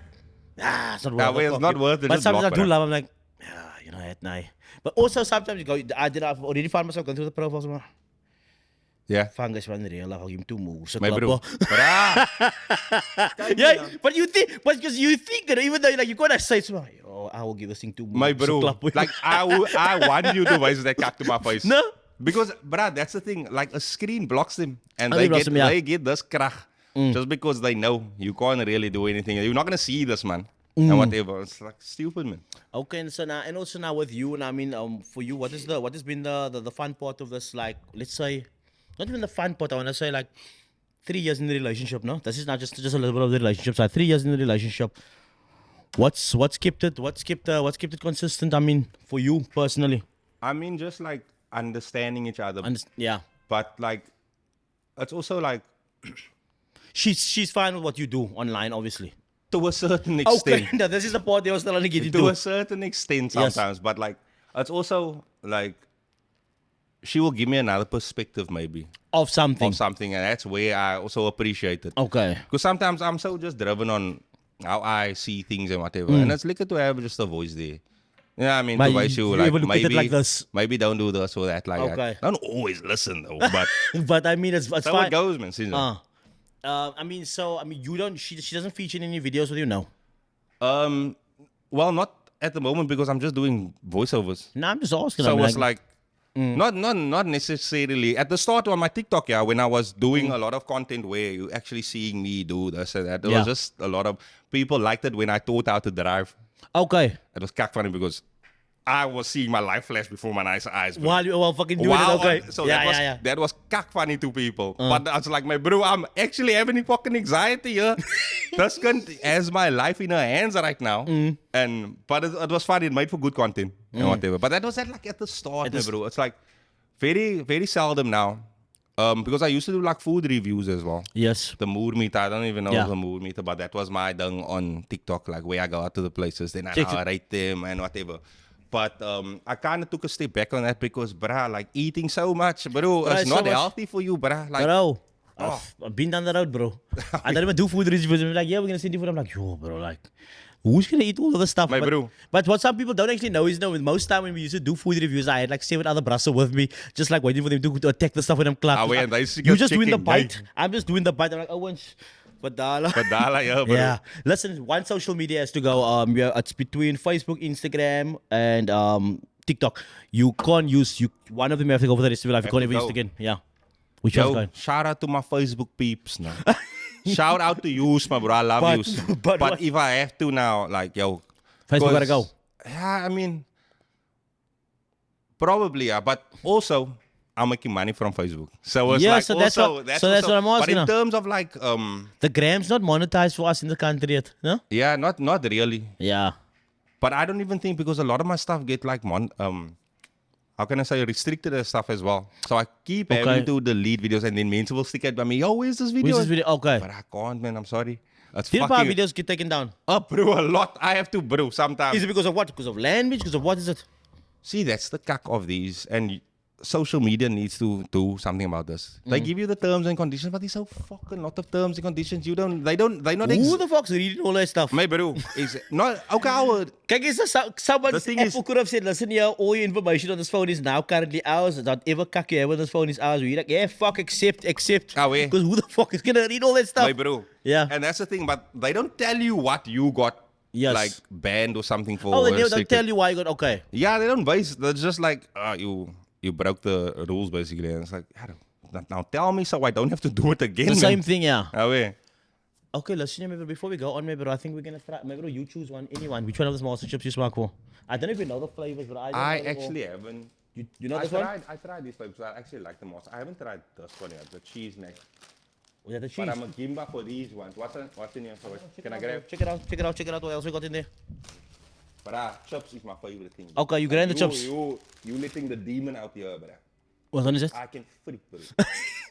it's not worth No it. way, it's fuck not you. worth it, But just sometimes I block, do bruh. love. I'm like, you know, at night. But also sometimes you go, I've already found myself going through the profiles. Man. Yeah. Fungus one real, I'll give him 2 moves. My bro. Yeah, but you think, but because you think that even though like you gotta say, oh, I will give this thing 2 moves. My bro. Like I want you to voice that kak to my face. No. Because, bruh, that's the thing. Like, a screen blocks them. And Oh, they they blocks get, them, yeah. they get this krach. Just because they know you can't really do anything. You're not going to see this, man. And whatever. It's like stupid, man. Okay, and so now, and also now with you, and I mean, for you, what has been the fun part of this? Like, let's say, not even the fun part. I want to say like 3 years in the relationship. No, this is not just a little bit of the relationship. So 3 years in the relationship. What's kept it consistent? I mean, for you personally. I mean, just like understanding each other. Yeah. But like, it's also like, She's fine with what you do online, obviously. to a certain extent. Okay, no, this is the part they were still trying to get To into. a certain extent Yes. sometimes. But like, it's also like, she will give me another perspective maybe Of something. of something. And that's where I also appreciate it. Okay. Because sometimes I'm so just driven on how I see things and whatever. And it's like to have just a voice there. You know what I mean? But To voice you you like, able to put it maybe, like this. maybe don't do this or that. Like Okay. that. Don't always listen though. But But I mean, it's so fine. it goes, man. See, I mean, you don't. She doesn't feature in any videos with you, no. well, not at the moment because I'm just doing voiceovers. No, I'm just asking. So I it mean, was like, not necessarily at the start on my TikTok, yeah, when I was doing a lot of content where you actually seeing me do this and that. There Yeah. was just a lot of people liked it when I taught how to drive. okay. It was kak funny because I was seeing my life flash before my eyes. bro. While you were fucking doing Wow, it, okay. so yeah. that was kak funny to people. But I was like, my bro, I'm actually having fucking anxiety here. This cunt has my life in her hands right now. But it was funny. It made for good content and whatever. But that was at the start, my bro. It's like very, very seldom now. Because I used to do like food reviews as well. Yes. The mood meter, I don't even know Yeah. the mood meter, but that was my thing on TikTok, like where I go out to the places, then Check I it. rate them and whatever. But I kind of took a step back on that because, bruh, like eating so much, bro, Bruh, it's it's not so much. healthy for you, bruh. Like, Bro, Oh. I've been down the road, bro. I don't even do food reviews. I'm like, yeah, we're gonna send you food. I'm like, yo, bro, like, who's gonna eat all of this stuff? My bro. But what some people don't actually know is, most time when we used to do food reviews, I had like 7 other brassen with me, just like waiting for them to attack the stuff when I'm clapped. Ah, wait, and they used to You get just doing the chicken, bite. yeah. I'm just doing the bite. I'm like, oh, Badala. Badala, yeah, bro. Yeah. Listen, one social media has to go. It's between Facebook, Instagram, and TikTok. You can't use one of them. You have to go for the rest of your life. You Have can't to ever use it go. again. Yeah. Which one's Yo, going? shout out to my Facebook peeps now. Shout out to you, my bro. I love But- you. but But what- if I have to now, like, yo. Facebook gotta 'cause- go. Yeah, I mean, probably, yeah. But also, I'm making money from Facebook. So it's Yeah, like, so that's also, what- that's so that's also- what I'm asking But in now. terms of like, The gram's not monetized for us in the country yet, no? yeah, not really. Yeah. But I don't even think, because a lot of my stuff get like how can I say, restricted and stuff as well. So I keep Okay. having to delete videos, and then men will stick at by me. Yo, where's this video? Where's this video? Okay. But I can't, man. I'm sorry. It's Did our fucking videos get taken down? up, bro. A lot. I have to, bro. Sometimes. Is it because of what? Because of language? Because of what is it? See, that's the cuck of these, and social media needs to do something about this. They give you the terms and conditions, but there's so fucking lot of terms and conditions. They're not. Who the fuck's reading all that stuff? My bro, is not okay. Our Kijk eens, someone's The thing Apple is- could have said, listen here, all your information on this phone is now currently ours. Whatever cuck you have on this phone is ours. We're like, yeah, fuck, accept. Ah, weh. Because who the fuck is gonna read all that stuff? my bro. Yeah. And that's the thing, but they don't tell you what you got, Yes. like banned or something for. Oh, they don't restricted. tell you why you got, okay. Yeah, they don't base. They're just like, you broke the rules basically, and it's like, now tell me so I don't have to do it again. The man. same thing, yeah. Ah, weh. Okay, listen, maybe before we go on, maybe I think we're gonna try. Maybe you choose one, anyone. Which one of the master chips you smoke for? I don't know if you know the flavors, but I don't I know. actually haven't. You know I this one? tried these flavors. I actually like the most. I haven't tried this one yet. The cheese neck. Was that the cheese? But I'm a gimba for these ones. What's in here? Sorry. Can I grab? Check it out. What else we got in there? But chips is my favorite thing. Okay, you grab the chips. You letting the demon out here, bro. What one is it? I can freak, bro.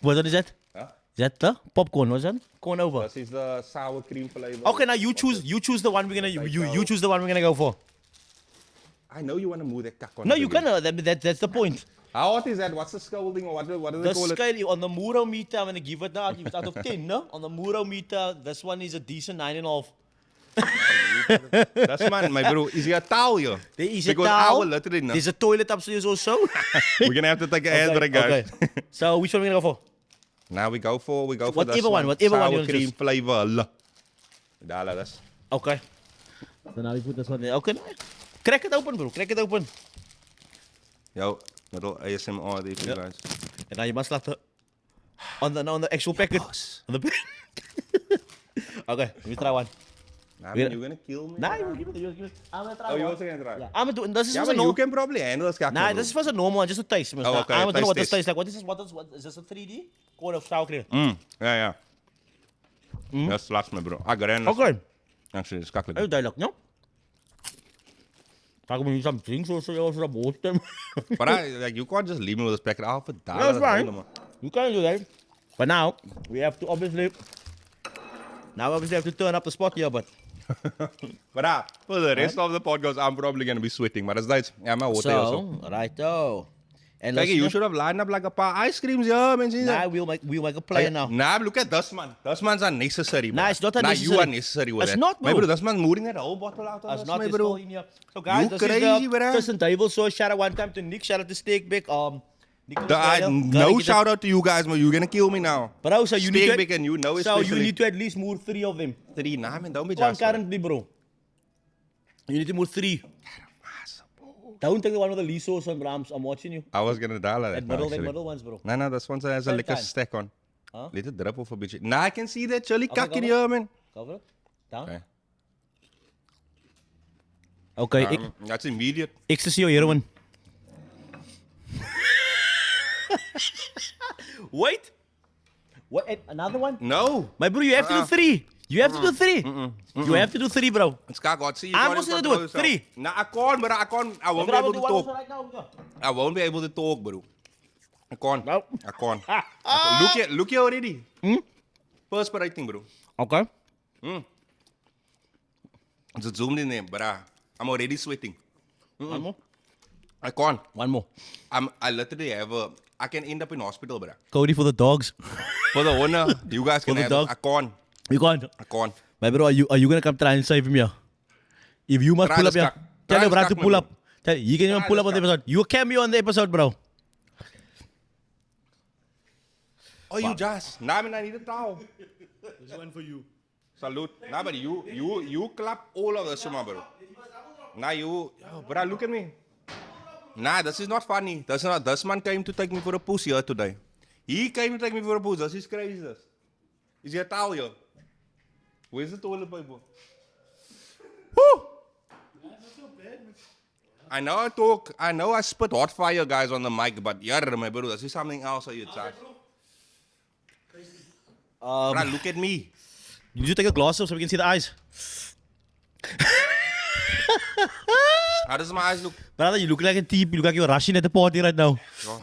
What one is that? Huh? Is that the popcorn? What's that? Corn over. This is the sour cream flavor. Okay, now you choose. You choose the one we're gonna. You choose the one we're gonna go for. I know you want to move that cock on. No, the you video. cannot. That's the point. How hot is that? What's the scolding or what do they The call it? scale on the Muro meter, I'm gonna give it now. Give it out of 10, no? On the Muro meter, this one is a decent 9.5. That's my bro. Is he a towel here? There is Because a towel. I will literally know. There's a toilet upstairs also. We're gonna have to take a hand break, guys. Okay. So which one we gonna go for? Now we go for Whatever this one, whatever one sour you want to cream choose. flavor. Dala das. Okay. So now we put this one there. Okay. Crack it open, bro. Crack it open. Yo, little ASMR there for you guys. And now you must let the on the actual packet. On the okay, let me try one. Nah, We're- man, you're gonna kill me. Nah, bro. you give it. I'm gonna try Oh, you one. also gonna try? Yeah, I'm gonna do. This is Yeah, a but you normal. can probably handle this. Nah, this is first a normal one, just a taste. Oh, okay, I don't know what this taste tastes like. What is this a 3D? Corn of sour cream. Yeah. That's last, my bro. I got it. Okay. Actually, it's kakelijk. Heel duidelijk, no? Ga ik me niet something so als een boter. But you can't just leave me with this packet. I'll put that. That's fine. You can do that. But now we have to obviously have to turn up the spot here, but But for the rest of the podcast, I'm probably gonna be sweating. Maar dat is Duits. Ja, maar water also. so righto. And Kijk, you should have lined up like a paar ice creams, yeah, mensen. Now we'll make a plan now. Nah, look at this man. This man's unnecessary, bro. Nah, it's not Nah, unnecessary. you are necessary with It's that. not, My bro. bro, this man's moving that whole bottle out of As us, not my this bro. all in here. So guys, You this crazy, is bro. the Tussen Table. So shout out one time to Nick. Shout out to Steakback. Nicholas Ryder. No Gotta get shout out to you guys, man. You're gonna kill me now. Bro, so you need Steakback to. and you know So you especially. need to at least move 3 of them. 3. Nah, man, don't be One just. man. currently, bro. You need to move 3. Don't take the one with the least sauce on, Brahms. I'm watching you. I was gonna dial that. That middle ones, bro. No, this one has a Same liquor time. stack on. Huh? Let it drip off a bit. Nah, I can see that chili Okay, cock in go here, man. Cover it. Down. Okay. Okay. That's immediate. Ecstasy or heroin? Wait. What? Another one? No. My bro, you have to do 3. You have to do 3. You have to do 3, bro. It's cock. God, see. I'm also gonna do it. 3. Nah, I can't, bro. I can't. I won't be able to talk. I won't be able to talk, bro. I can't. Nope. I can't. Look here already. Perspirating, bro. Okay. It's zoomed in there, but I'm already sweating. One more. I can't. One more. I literally have I can end up in hospital, bro. Cody for the dogs. For the owner, you guys can For the have dog. it. I can't. You can't. I can't. My bro, are you gonna come try and save him here? If you must Try pull up this here, cock. tell Try your this brother to cock, pull my up. Tell you can even Try pull this up on the cock. episode. You a cameo on the episode, bro. Oh, you just. Nah, man, I need a towel. This one for you. Salute. Nah, but you clap all of this, my bro. Nah, yo, bro, look at me. Nah, this is not funny. This man came to take me for a pussy here today. He came to take me for a pussy. This is crazy. This. Is your towel here? Where's the toilet paper? Woo! I know I talk, I know I spit hot fire, guys, on the mic, but yeah, my bro, this is something else that you touch. Bruh, look at me. Did you take a glass off so we can see the eyes? How does my eyes look? Brother, you look like a thief. You look like you're rushing at the party right now. Oh.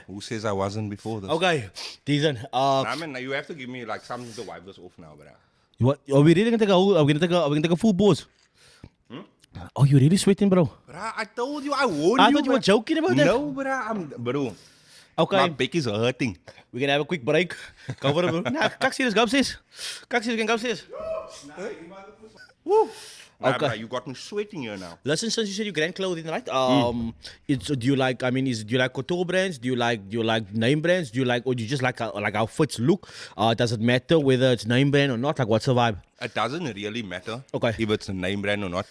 Who says I wasn't before this? Okay, decent. Nah, man, you have to give me like something to wipe this off now, bruh. What? Are we really gonna take a? Are we gonna take a full pause? Oh, you're really sweating, bro. Bruh, I told you, I warned I you. thought you were bruh. joking about that. No, bro. Okay. My back is hurting. We're gonna have a quick break. Cover it. Nah, kak serious, go upstairs. Kak serious, go upstairs. Woo. Nah, Okay. bruh, you got me sweating here now. Listen, since you said you grand clothing, right? It's do you like? I mean, do you like couture brands? Do you like name brands? Do you like, or do you just like how fits look? Does it matter whether it's name brand or not? Like, what's the vibe? It doesn't really matter Okay. if it's a name brand or not.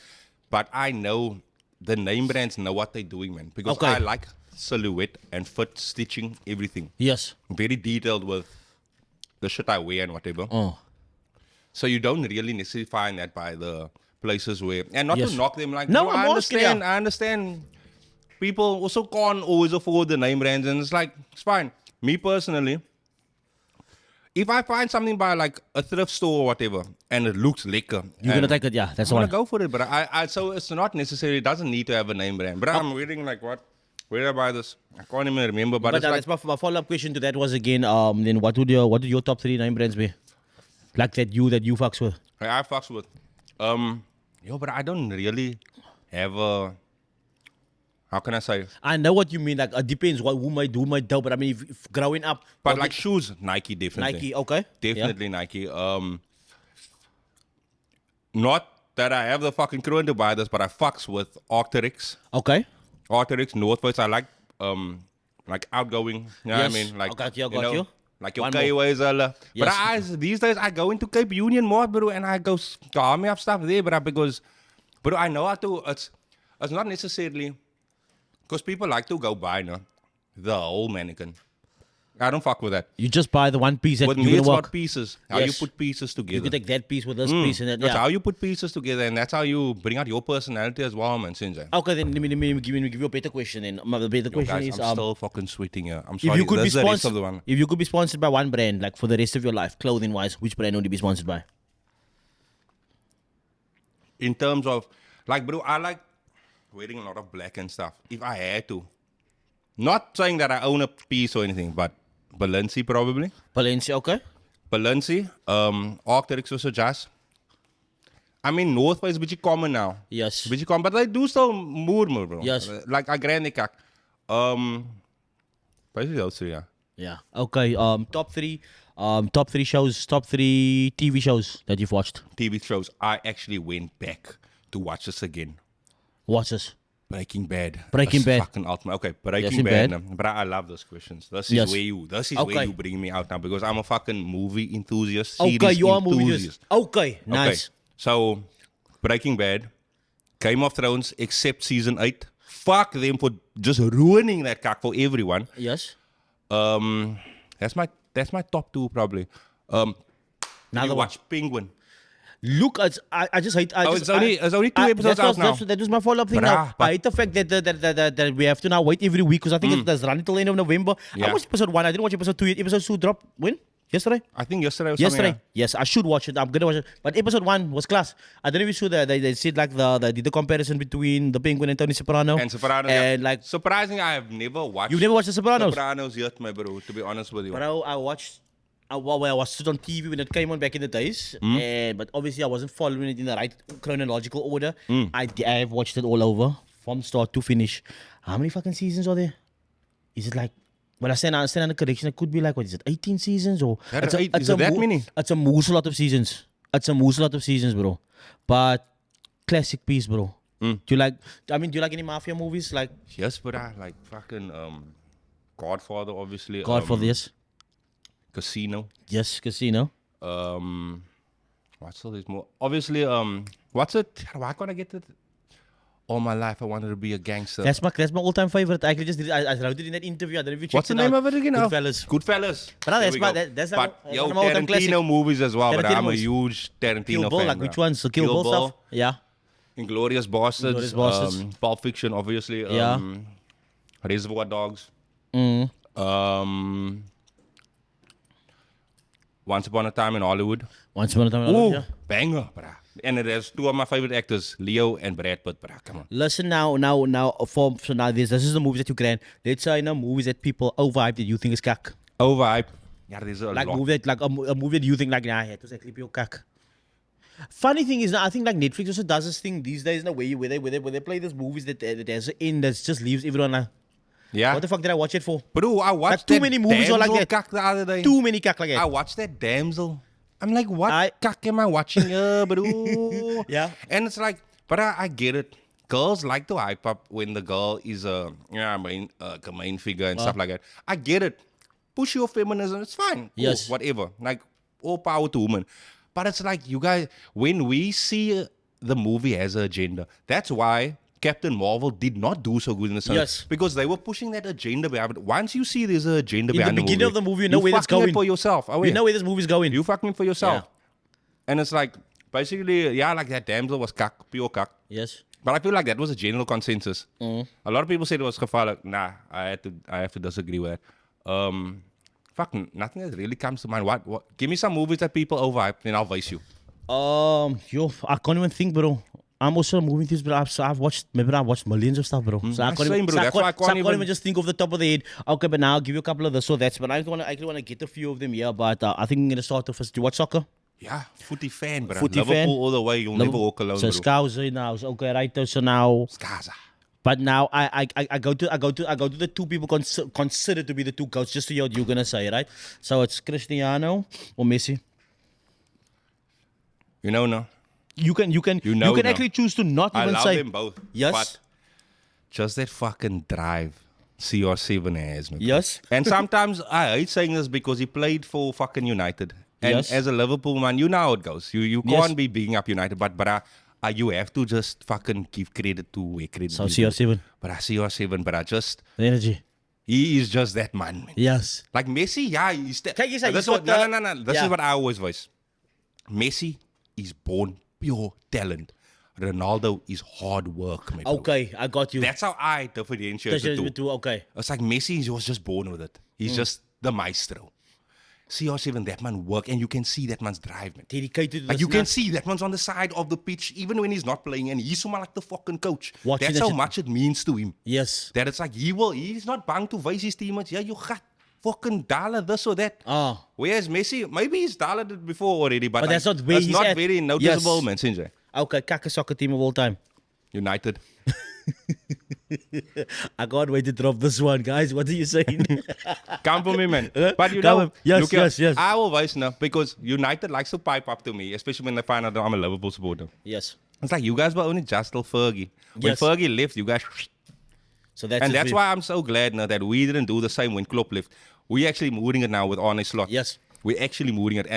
But I know the name brands know what they're doing, man. Because Okay. I like silhouette and fit, stitching, everything. Yes. Very detailed with the shit I wear and whatever. Oh. So you don't really necessarily find that by the places where, and not Yes. to knock them, like, No, bro, I'm asking, yeah. I understand. People also can't always afford the name brands, and it's like, it's fine. Me personally, if I find something by like a thrift store or whatever, and it looks lekker, You're gonna take it, yeah. That's I'm all. gonna go for it, but so it's not necessarily, it doesn't need to have a name brand. But I'm reading like what? Where did I buy this? I can't even remember, but it's like, that's my follow-up question to that was again, then what would your top 3 name brands be? Like that you fucks with. I fucks with. But I don't really have a, how can I say? I know what you mean. Like, it depends who might do, but I mean, if growing up. But like shoes, Nike definitely. Nike, okay. Definitely Nike. Not that I have the fucking crew to buy this, but I fucks with Arc'teryx. Yeah. Okay. Arc'teryx, North Face. I like outgoing. You know what I Yes. mean? Like, I got you. Like your One more. K-Ways. But Yes. these days I go into Cape Union more, bro, and I go army up stuff there, bro, because, bro, I know how to. It's not necessarily because people like to go buy, no, the whole mannequin. I don't fuck with that. You just buy the one piece that With you're me, gonna it's work. about pieces. How you Yes. put pieces together. You can take that piece with this piece and that. That's Yeah. how you put pieces together, and that's how you bring out your personality as well, man. Sinjay. Okay, then let me give you a better question. Then the better question Guys, is, I'm still fucking sweating here. I'm if sorry. you could be This is the rest of sponsored, the one. if you could be sponsored by one brand, like for the rest of your life, clothing wise, which brand would you be sponsored by? In terms of, like, bro, I like wearing a lot of black and stuff. If I had to, not saying that I own a piece or anything, but Balenci probably. Valencia, okay. Balenci, Arc'teryx also just. I mean, North Face is a bit common now. Yes. Beetje common, but they do still more, bro. Yes. Like, I grande kak. Basically those three, yeah. Yeah. Okay. Top three shows, top 3 TV shows that you've watched. TV shows. I actually went back to watch this again. Watch this. Breaking Bad. Breaking That's Bad. Fucking ultimate. Okay, Breaking Breaking Bad. Bad. But I love those questions. This is Yes. where you Okay. bring me out now because I'm a fucking movie enthusiast. Okay, series you are a movie. enthusiast. Okay. Nice. Okay, so Breaking Bad, Game of Thrones, except season 8. Fuck them for just ruining that cock for everyone. Yes. That's my top 2 probably. Did Another you one. watch Penguin? Look, I just hate. It's only 2 episodes out now. That was my follow-up thing. Now. Bruh, but- I hate the fact that we have to now wait every week because I think it does run until the end of November. I Yeah. watched episode 1. I didn't watch episode 2 yet. Episode 2 dropped when? Yesterday? I think yesterday or something. Yesterday. Yes, I should watch it. I'm gonna watch it. But episode 1 was class. I don't know if you saw that they said like they did the comparison between the Penguin and Tony Soprano. And Sopranos. And yeah. like surprisingly, I have never watched. you've never watched the Sopranos? Sopranos yet, my bro. To be honest with you. Bro, I watched it on TV when it came on back in the days, but obviously I wasn't following it in the right chronological order. I have watched it all over from start to finish. How many fucking seasons are there? Is it like? Well, I stand under correction. It could be like, what is it, 18 seasons or? Is it that many? It's a moose lot of seasons. Bro. But classic piece, bro. Do you like? I mean, do you like any mafia movies? Like Yes, but I like fucking Godfather, obviously. Godfather, yes, Casino. yes, Casino. What's all this more? Obviously, what's it? Why can't I get it? all my life I wanted to be a gangster. That's my all-time favorite. I actually just did it. I wrote it in that interview. I don't know if you checked What's the name of it again? Goodfellas. Goodfellas. But There we go. that's But one yo, of my all-time classic. Tarantino movies as well. But Tarantino I'm a movies. huge Tarantino Kill Bill, fan. like bro. which ones? The Kill Bill stuff? Yeah. Inglourious Bastards. Inglourious Bastards. Pulp Fiction, obviously. Yeah. Reservoir Dogs. Mm. Once Upon a Time in Hollywood. Once Upon a Time in Ooh, Hollywood, yeah. banger, bruh. And it has two of my favorite actors, Leo and Brad Pitt, bruh. Come on. Listen now, so now this is the movies that you can. Let's say movies that people overhype that you think is cack. Overhype. Yeah, there's a Like lot. movie that, like a movie that you think like, nah, it was actually pure cack. Funny thing is, I think like Netflix also does this thing these days in a way where they play these movies that there's an end that just leaves everyone like, Yeah. what the fuck did I watch it for? Bro, I watched Like, too that many movies are like Damsel that. Kak the other day. Too many cack like I that. watched that Damsel. I'm like, what I- kak am I watching here, bro? Yeah. And it's like, but I get it. Girls like to hype up when the girl is a main figure and stuff like that. I get it. Push your feminism, it's fine. Cool, Yes. whatever. Like, all power to women. But it's like, you guys, when we see the movie as an agenda, that's why Captain Marvel did not do so good in the cinema. Yes. Because they were pushing that agenda behind it. Once you see there's an agenda In the behind the beginning of the movie, you know you're where it's fucking it going. for yourself. Oh, You yeah. know where this movie's going. You fucking it for yourself. Yeah. And it's like, basically, yeah, like that Damsel was kak, pure kak. Yes. But I feel like that was a general consensus. A lot of people said it was gevaarlijk. Nah, I have to disagree with that. Fuck, nothing that really comes to mind. What? Give me some movies that people overhype, then I'll vice you. Yo, I can't even think, bro. I'm also a movie theater, but I've watched millions of stuff, bro. So I can't same, even, bro. so I That's why I can't, so I can't can't even- even just think off the top of the head. Okay, but now I'll give you a couple of this or that's. But I actually want to get a few of them here. But I think I'm gonna start off first. Do you watch soccer? Yeah, footy fan, bro. Footy Liverpool fan. all the way. You'll never walk alone, So bro. Scouser now. So okay, right. So now, Skaza. but now I go to the two people considered to be the two goats. Just to hear what you're gonna say, right? So it's Cristiano or Messi. You know, no. You can know now. actually choose to not I even love say them both. yes. But just that fucking drive CR7 has, man. Yes. And sometimes I hate saying this because he played for fucking United. And Yes. as a Liverpool man, you know how it goes. You Yes. can't be bigging up United, but you have to just fucking give credit to where credit So is due. CR7, But I CR7, but I just, the energy. he is just that man, man. Yes. Like Messi, yeah, he's Kijk eens, hij this is what, wat, no. This yeah. is what I always voice. Messi is born pure talent. Ronaldo is hard work, man. bro. Okay, I got you. That's how I differentiate the two. Okay. It's like Messi was just born with it. He's just the maestro. CR7, that man work, and you can see that man's drive, man. Dedicated to Like this you can now. see that man's on the side of the pitch, even when he's not playing, and he's someone like the fucking coach. Watching That's that how shit. much it means to him. Yes. That it's like he's not bound to face his teammates. Yeah, you got fucking dollar this or that. Ah. Whereas Messi, maybe he's dollar it before already, but, But that's like, not where it's he's not at. very noticeable, Yes. man. Sinjay. Okay, kaka soccer team of all time. United. I can't wait to drop this one, guys. What are you saying? Come for me, man. But you Come know, on. Yes, you can, yes. I always know because United likes to pipe up to me, especially when they find out that I'm a Liverpool supporter. Yes. It's like you guys were only just till Fergie. When Yes. Fergie left, you guys. So that's And it that's for you. why I'm so glad now that we didn't do the same when Klopp left. We're actually moving it now with Arne Slot. Yes. We're actually moving it.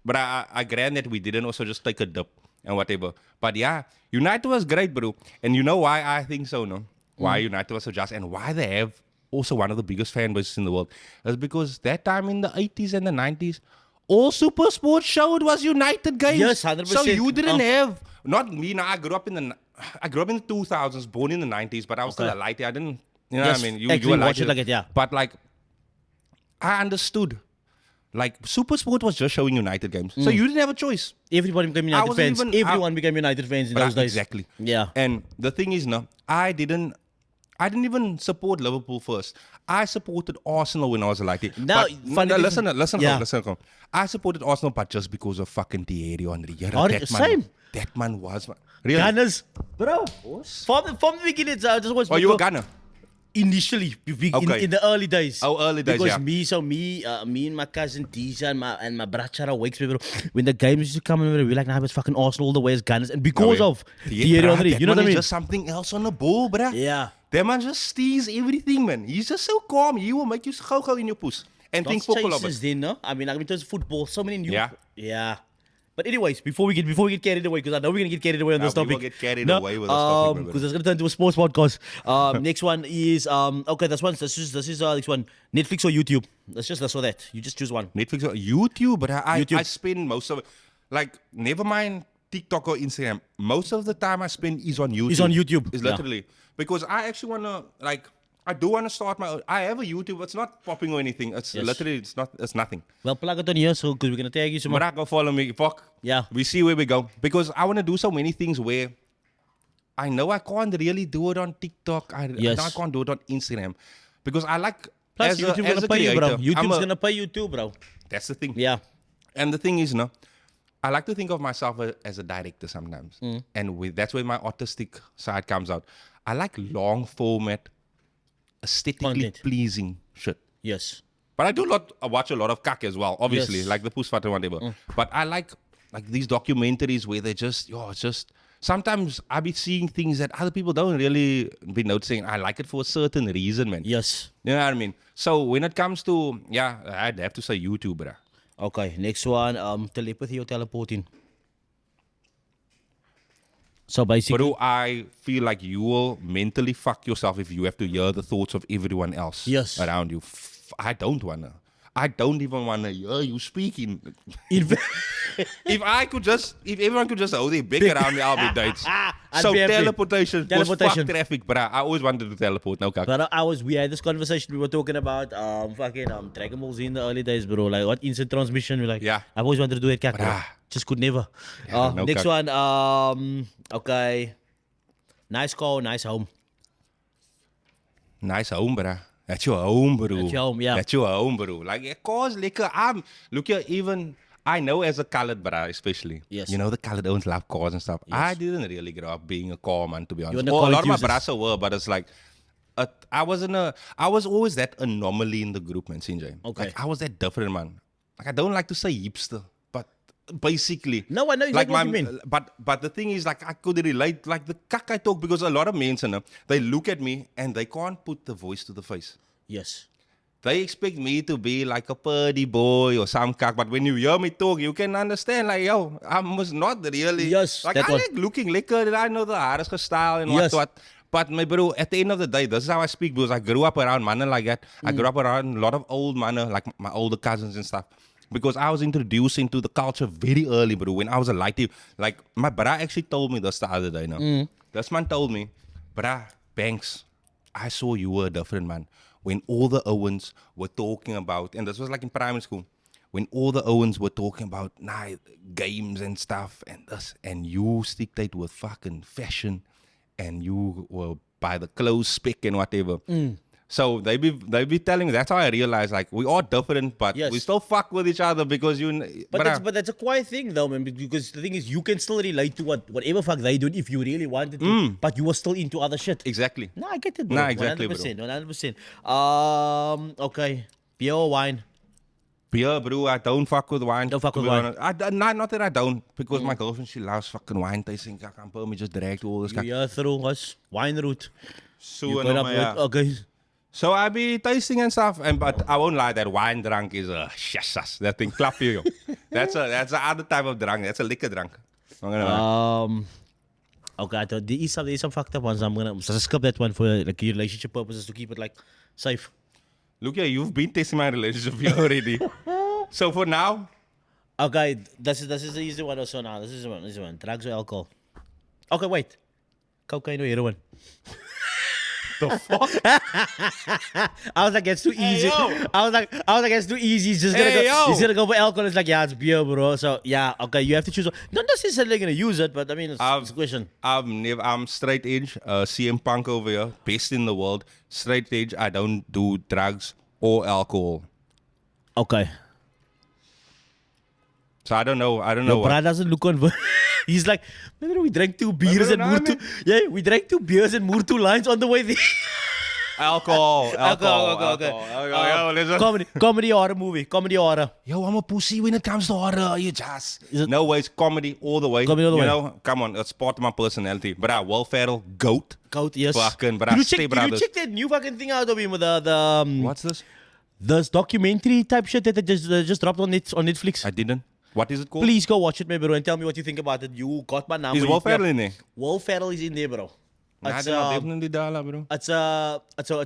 But I grant that we didn't also just take a dip and whatever. But yeah, United was great, bro. And you know why I think so, no? Why United was so just and why they have also one of the biggest fan bases in the world is because that time in the 80s and the 90s, all Super Sports showed was United games. Yes, 100%. So you didn't have, not me, now I grew up in the 2000s, born in the 90s, but I was still a lighty. I didn't, you know Yes, what I mean? You actually were watch lighty. it like it, yeah. But like, I understood. Like, Super Sport was just showing United games. So you didn't have a choice. Everybody became United wasn't fans. even- Everyone became United fans in But those days. Exactly. Yeah. And the thing is, no, I didn't even support Liverpool first. I supported Arsenal when I was a lighty. Now, But- funny no, thing- listen, yeah. listen. I supported Arsenal, but just because of fucking Thierry Henry. Yeah, Oh, that same. Man, that man was... Really? Gunners. Bro. From the beginning, I just was. Oh, you were Ghana? Initially, Okay. in the early days. Oh, early days, because yeah. me and my cousin Tisha and my brachara wakes me, bro. When the games used to come in, we're like, nah, it's fucking Arsenal all the way as Gunners. And because of Thierry Henry, that you know man what I mean? is just something else on the ball, bruh. Yeah. That man just steals everything, man. He's just so calm. He will make you go in your puss. And think Lots football of chases it. then, no? I mean, in terms of football, so many new... Yeah. Yeah. But anyways, before we get carried away, because I know we're gonna get carried away on this We topic. will get carried away with this topic, my because it's gonna turn into a sports podcast. Next one is okay. This is next one. Netflix or YouTube? Let's just this or that. You just choose one. Netflix or YouTube, but I YouTube. spend most of it, like, never mind TikTok or Instagram. Most of the time I spend is on YouTube. It's on YouTube, It's yeah. literally because I actually wanna, like, I do want to start my own. I have a YouTube. It's not popping or anything. It's Yes. literally it's nothing. Well, plug it on here, so because we're gonna tag you some. But I go follow me. Fuck. Yeah. We see where we go because I want to do so many things where I know I can't really do it on TikTok. I Yes. know I can't do it on Instagram because I like Plus, YouTube's gonna pay you, bro. creator, YouTube's gonna pay you too, bro. That's the thing. Yeah. And the thing is, I like to think of myself as a director sometimes. Mm. And that's where my artistic side comes out. I like long format, aesthetically Content. pleasing shit. Yes. But I watch a lot of kak as well, obviously, Yes. like the Pusfat and whatever. But I like these documentaries where they just, it's just, sometimes I be seeing things that other people don't really be noticing. I like it for a certain reason, man. Yes. You know what I mean? So when it comes to, I'd have to say YouTube, bruh. Okay. Next one. Telepathy or teleporting. So basically, Bro, I feel like you will mentally fuck yourself if you have to hear the thoughts of everyone else Yes. around you. I don't wanna. I don't even wanna hear you speaking. in- If everyone could just hold their big around me, I'll be dead. I'd So be happy. teleportation. Teleportation. Fuck traffic, but I always wanted to teleport. No, kak. But we had this conversation. We were talking about Dragon Ball Z in the early days, bro. Like what instant transmission? We're like, Yeah. I've always wanted to do it, cat. Bruh. Just could never. Yeah, no Next cat. one. Okay. Nice car, nice home. Nice home, bruh. That's your home, bro. That's your home, yeah. That's your home, bro. Like, of course, lekker. Look here, even I know as a colored bruh, especially. Yes. You know, the colored ones love cars and stuff. I didn't really grow up being a car man, to be honest. were the Well, a car lot of my enthusiast. brahs were, but it's like, I was always that anomaly in the group, man, Sinjay. Okay. Like, I was that different, man. Like, I don't like to say hipster, but basically. No, I know exactly what you mean. But the thing is, like, I could relate, like, the kak I talk, because a lot of men, they look at me and they can't put the voice to the face. Yes. They expect me to be like a purdy boy or some kak, but when you hear me talk, you can understand, like, yo, I was not really. Yes, Like, that I one. like looking lekker, I know the haarige style and Yes. what. But my bro, at the end of the day, this is how I speak, because I grew up around mannen like that. I grew up around a lot of old mannen, like my older cousins and stuff. Because I was introduced into the culture very early, bro. When I was a lighty, like, my brah actually told me this the other day, This man told me, brah, Banks, I saw you were a different man. When all the Owens were talking about, and this was like in primary school, when all the Owens were talking about games and stuff and this, and you stick with fucking fashion, and you were by the clothes spec and whatever. So they be telling me, that's how I realized, like, we are different, but Yes. we still fuck with each other because But that's a quiet thing though, man. Because the thing is, you can still relate to whatever fuck they do if you really wanted to, but you were still into other shit. exactly. No, I get it, bro. Nah, exactly, bro. 100%. Okay. Beer or wine? Beer, bro, I don't fuck with wine. Don't fuck to with be wine. honest. Not that I don't, because my girlfriend, she loves fucking wine tasting. I can't me just direct all this. You through us wine route. So, You going up with, okay. So I be tasting and stuff, but I won't lie, that wine drunk is a shasas. That thing clap you. That's a other type of drunk. That's a liquor drunk. I'm gonna lie. Okay, I thought there is some fucked up ones. I'm gonna skip that one for like relationship purposes to keep it like safe. Look here, you've been testing my relationship here already. So for now, Okay, this is the easy one also now. This is one. Drugs or alcohol? Okay, wait. Cocaine or heroin? the fuck? I was like, it's too easy. yo. I was like, it's too easy. He's just Hey, yo. he's gonna go for alcohol. It's like, yeah, it's beer, bro. So yeah, okay, you have to choose. Not necessarily gonna use it, but I mean, it's a question. I'm straight edge. CM Punk over here, best in the world. Straight edge. I don't do drugs or alcohol. Okay. So I don't know. Your what. brother doesn't look on. He's like, maybe we drank 2 beers and moved to. Yeah, we drank 2 beers and moved 2 lines on the way there. Alcohol. Okay. Listen. Comedy horror movie. Comedy horror. Yo, I'm a pussy when it comes to horror. You just Is it- no ways. Comedy all the way. Comedy all the way. You know, come on, it's part of my personality. But Will Ferrell, goat. Goat, yes. Fucking, but Did I you stay check? Did you brothers. check that new fucking thing out of him with the What's this? this documentary type shit that they just dropped on Netflix? I didn't. What is it called? Please go watch it, my bro, and tell me what you think about it. You got my number. Is Will Ferrell in there? Will Ferrell is in there, bro. Nah, It's, then I'll definitely dial, bro. it's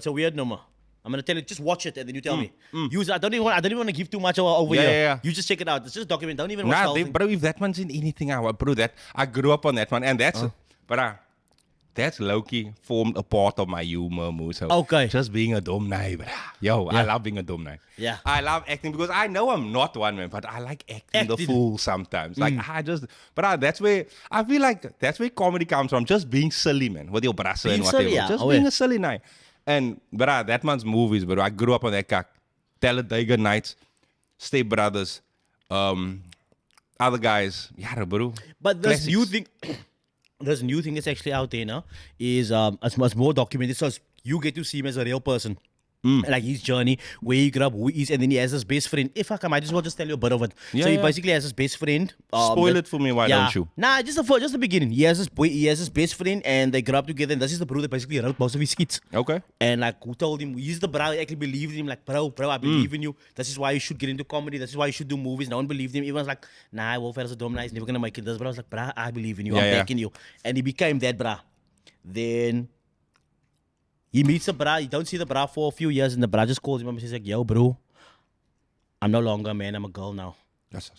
a weird number. I'm gonna tell you, just watch it and then you tell me. Use I don't even want to give too much over Yeah, here. yeah, yeah. You just check it out. It's just a document. Don't even watch the Nah, whole thing. bro, if that one's in anything, bro, I grew up on that one, and that's, that's low-key formed a part of my humor, Muso. Okay. Just being a dumb guy, bro. Yo, I love being a dumb guy. Yeah. I love acting because I know I'm not one, man, but I like acting the fool sometimes. Like, that's where, I feel like that's where comedy comes from. Just being silly, man, with your brassa and whatever. silly, yeah. Just Oh, being yeah. a silly guy. And, that man's movies, bro. I grew up on that kak. Talladega Nights, Step Brothers, other guys. Yeah, bro. But this new Classics. thing, this new thing that's actually out there now is it's more documented. So you get to see him as a real person. Like his journey, where he grew up, who he is, and then he has his best friend. If I might as well just tell you a bit of it. Yeah, So he yeah. basically has his best friend. Spoil it for me, why don't you? Nah, just the beginning. He has his best friend, and they grew up together. And this is the bro that basically wrote most of his skits. Okay. And like, who told him? He's the bro who actually believed in him. Like, bro, I believe in you. This is why you should get into comedy. This is why you should do movies. No one believed him. Everyone's like, nah, Will Ferrell's a dumb guy. He's never gonna make it. This bro was like, bro, I believe in you. I'm backing you. And he became that bro. Then he meets the bra. You don't see the bra for a few years, and the bra just calls him up and says like, "Yo, bro, I'm no longer a man. I'm a girl now." Yes.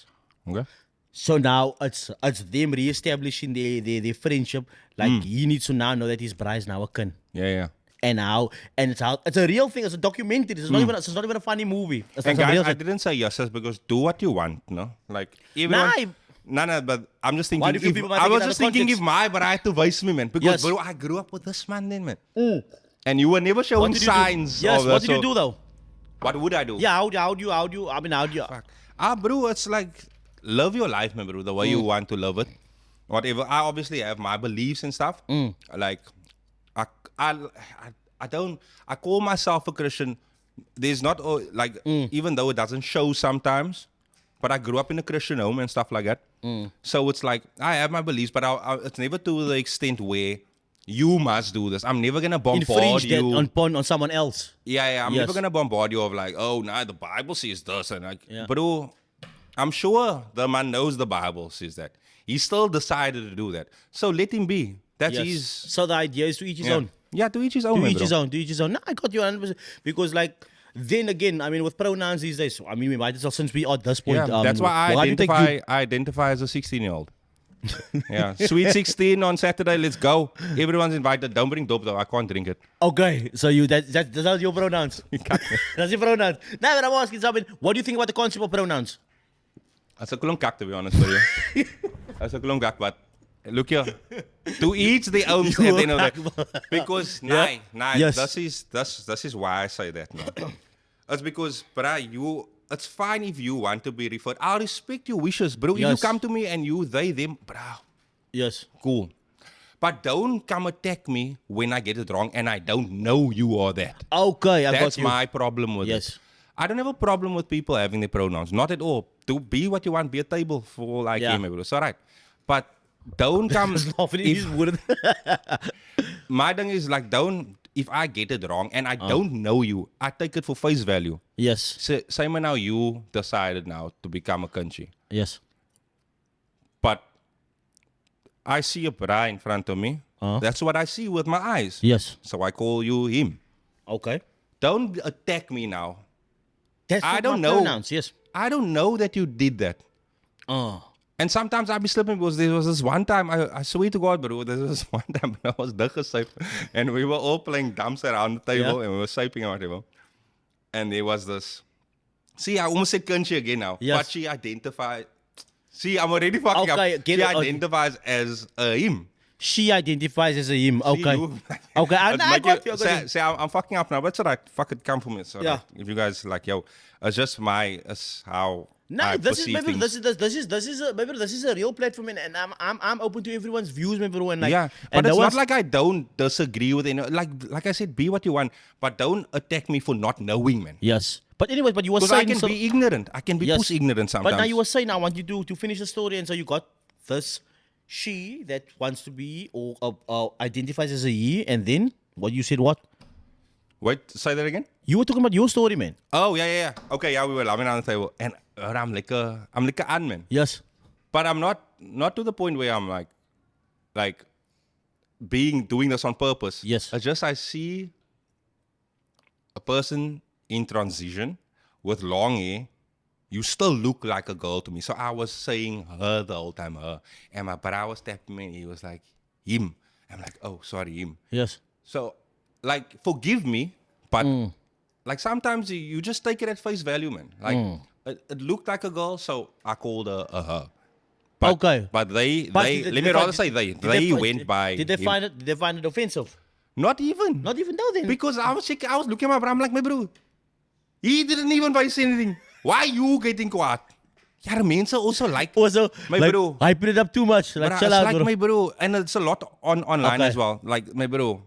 Okay. So now it's them reestablishing their friendship. Like he needs to now know that his bra is now a kin. Yeah. And it's a real thing. It's a documentary. It's not even a funny movie. It's And like some real guys, I shit. didn't say yes because do what you want, no? Like Nah, everyone. No, but I'm just thinking. Why do you feel people might I take it was out of just thinking context? if my bride to vice me, man. Because Yes. bro, I grew up with this man, then, man. And you were never showing What did you do? signs. Yes. of What that, did you so do though? What would I do? Yeah. How do you? I mean, how do you? Fuck. Bro, it's like live your life, man, bro. The way you want to live it. Whatever. I obviously have my beliefs and stuff. Like, I don't. I call myself a Christian. There's not like even though it doesn't show sometimes, but I grew up in a Christian home and stuff like that. So it's like I have my beliefs, but it's never to the extent where you must do this. I'm never gonna bombard Infringe that you. on someone else. Yeah. I'm Yes. never gonna bombard you of like, oh, nah, the Bible says this and like, Yeah. bro. I'm sure the man knows the Bible says that. He still decided to do that. So let him be. That's Yes. his. So the idea is to each his own. Yeah, to each his own. To man, each bro. his own. To each his own. No, I got you 100%. Because like, then again, I mean, with pronouns these days, I mean, we might as well, since we are at this point. Yeah, that's why why do you think you- I identify as a 16-year-old. Yeah, sweet 16 on Saturday. Let's go. Everyone's invited. Don't bring dope though. I can't drink it. Okay, so that's your pronouns. That's your pronouns. Now that I'm asking something, what do you think about the concept of pronouns? That's a klomkak, to be honest with you. That's a klomkak, but look here. To each their own. At the end of the day. Because Yes. this is why I say that. No? It's because, bruh, it's fine if you want to be referred. I'll respect your wishes, bro. If you Yes. come to me and you, they, them, bruh, Yes. cool. But don't come attack me when I get it wrong and I don't know you are that. Okay, I got That's you. my problem with Yes. it. I don't have a problem with people having their pronouns. Not at all. To be what you want, be a table for like Yeah. him, bro. It's all right. But don't come. Laughing at his word. My thing is like, if I get it wrong and I don't know you, I take it for face value. Yes. Say now you decided now to become a country. Yes. But I see a bra in front of me. That's what I see with my eyes. Yes. So I call you him. Okay. Don't attack me now. That's I not don't my know. pronouns. Yes. I don't know that you did that. Oh. And sometimes I'll be slipping because there was this one time, I swear to God, bro, there was this one time when I was safe and we were all playing dumps around the table and we were siping or whatever. And there was this. See, I almost said country again now. Yes. But she identified. See, I'm already fucking up. Okay, get She it. identifies as a him. She identifies as a him. Okay. you- Okay. I It's got like you. I got you. say, I'm fucking up now, but it's alright. Fuck it, come for me. So Yeah. like, if you guys like, yo, it's just it's how No, I this is perceive maybe things. this is a real platform, and I'm open to everyone's views, maybe, and like Yeah, and but it's no not one's- like I don't disagree with it. Like I said, be what you want, but don't attack me for not knowing, man. Yes, but anyways, but you were Because I saying can so, be ignorant. I can be Yes. push ignorant sometimes. but now you were saying I want you to finish the story, and so you got this she that wants to be or identifies as a he, and then what you said what? Wait, say that again? You were talking about your story, man. Oh, yeah. Okay, yeah, we were laughing on the table. And I'm like a an, man. Yes. But I'm not to the point where I'm like doing this on purpose. Yes. It's just I see a person in transition with long hair. You still look like a girl to me. So I was saying her the whole time, her. And my brother was tapping me and he was like, him. I'm like, oh, sorry, him. Yes. So, like, forgive me, but like sometimes you just take it at face value, man. Like, it looked like a girl, so I called her a her. But, Okay. But they Did let me rather say they went by. Did they him. find it offensive? Not even. Not even though then. Because I was looking at my bro, I'm like, my bro, he didn't even say anything. Why you getting quiet? Yeah, the men also like Also, my like, bro. hyping it up too much. Like, Bruh, chill it's out, like bro. my bro, and it's a lot online Okay. as well. Like my bro,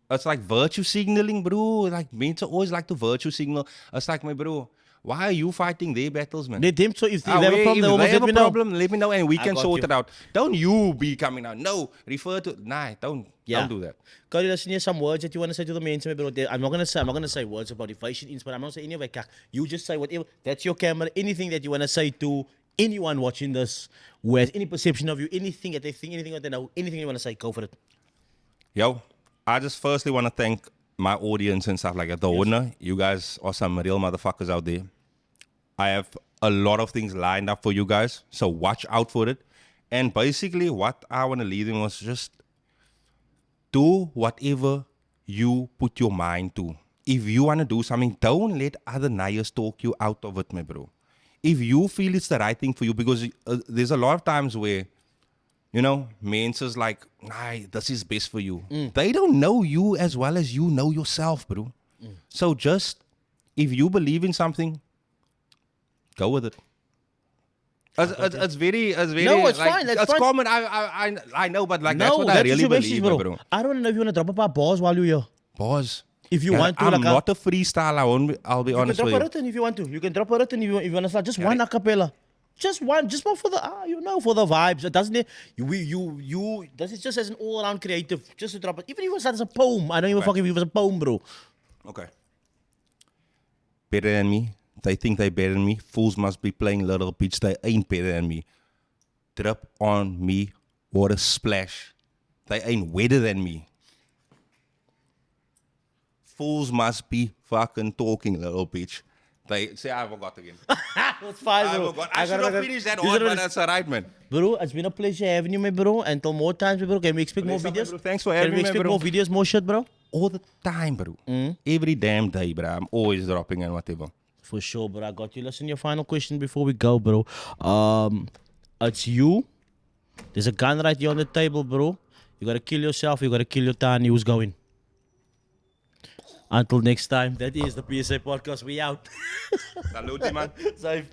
it's like virtue signaling, bro. Like men always like to virtue signal. It's like my bro, why are you fighting their battles, man? Let them, so if they Ah, have a problem, if they almost have let me a know. problem, let me know, and we I can got sort you. it out. Don't you be coming out. No, refer to don't do that. Cody, listen, here's some words that you want to say to the men. I'm not gonna say words of motivation, inspiration. I'm not saying any of that. You just say whatever. That's your camera. Anything that you want to say to anyone watching this, who has any perception of you, anything that they think, anything that they know, anything you want to say, go for it. Yo, I just firstly want to thank my audience and stuff like that. The owner, you guys are some real motherfuckers out there. I have a lot of things lined up for you guys, so watch out for it. And basically, what I want to leave them was just do whatever you put your mind to. If you want to do something, don't let other nayers talk you out of it, my bro. If you feel it's the right thing for you, because there's a lot of times where, you know, men says like, nah, this is best for you. They don't know you as well as you know yourself, bro. So just, if you believe in something, go with it. It's very No, it's like, fine, that's it's fine. common. I know, but like that's No, what I that's really your believe, message, bro. I don't know if you want to drop a paar bars while you're here. Pause. If you Yeah, want to, I'm like, not a freestyle. I'll be you can honest drop with a you. written if you want to. You can drop a written if you want to start. Just one a cappella. Just one for the for the vibes. It doesn't this is just as an all around creative. Just to drop it. Even if it was as a poem. I don't even fuck if it was a poem, bro. Okay. Better than me. They think they better than me. Fools must be playing little bitch. They ain't better than me. Drip on me, water splash. They ain't wetter than me. Fools must be fucking talking, little bitch. They say I forgot again. That's fine, I bro. forgot. I should have finished that You one, gotta- but that's alright, man. Bro, it's been a pleasure having you, my bro. Until more times, bro. Can we expect more Bless up, videos? bro. Thanks for Can having we me, expect bro. more videos, more shit, bro? All the time, bro. Every damn day, bro. I'm always dropping and whatever. For sure, bro. I got you. Listen, your final question before we go, bro. It's you. There's a gun right here on the table, bro. You gotta kill yourself. You gotta kill your Tani. Who's going? Until next time, that is the PSA podcast. We out. Salute, man. Safe.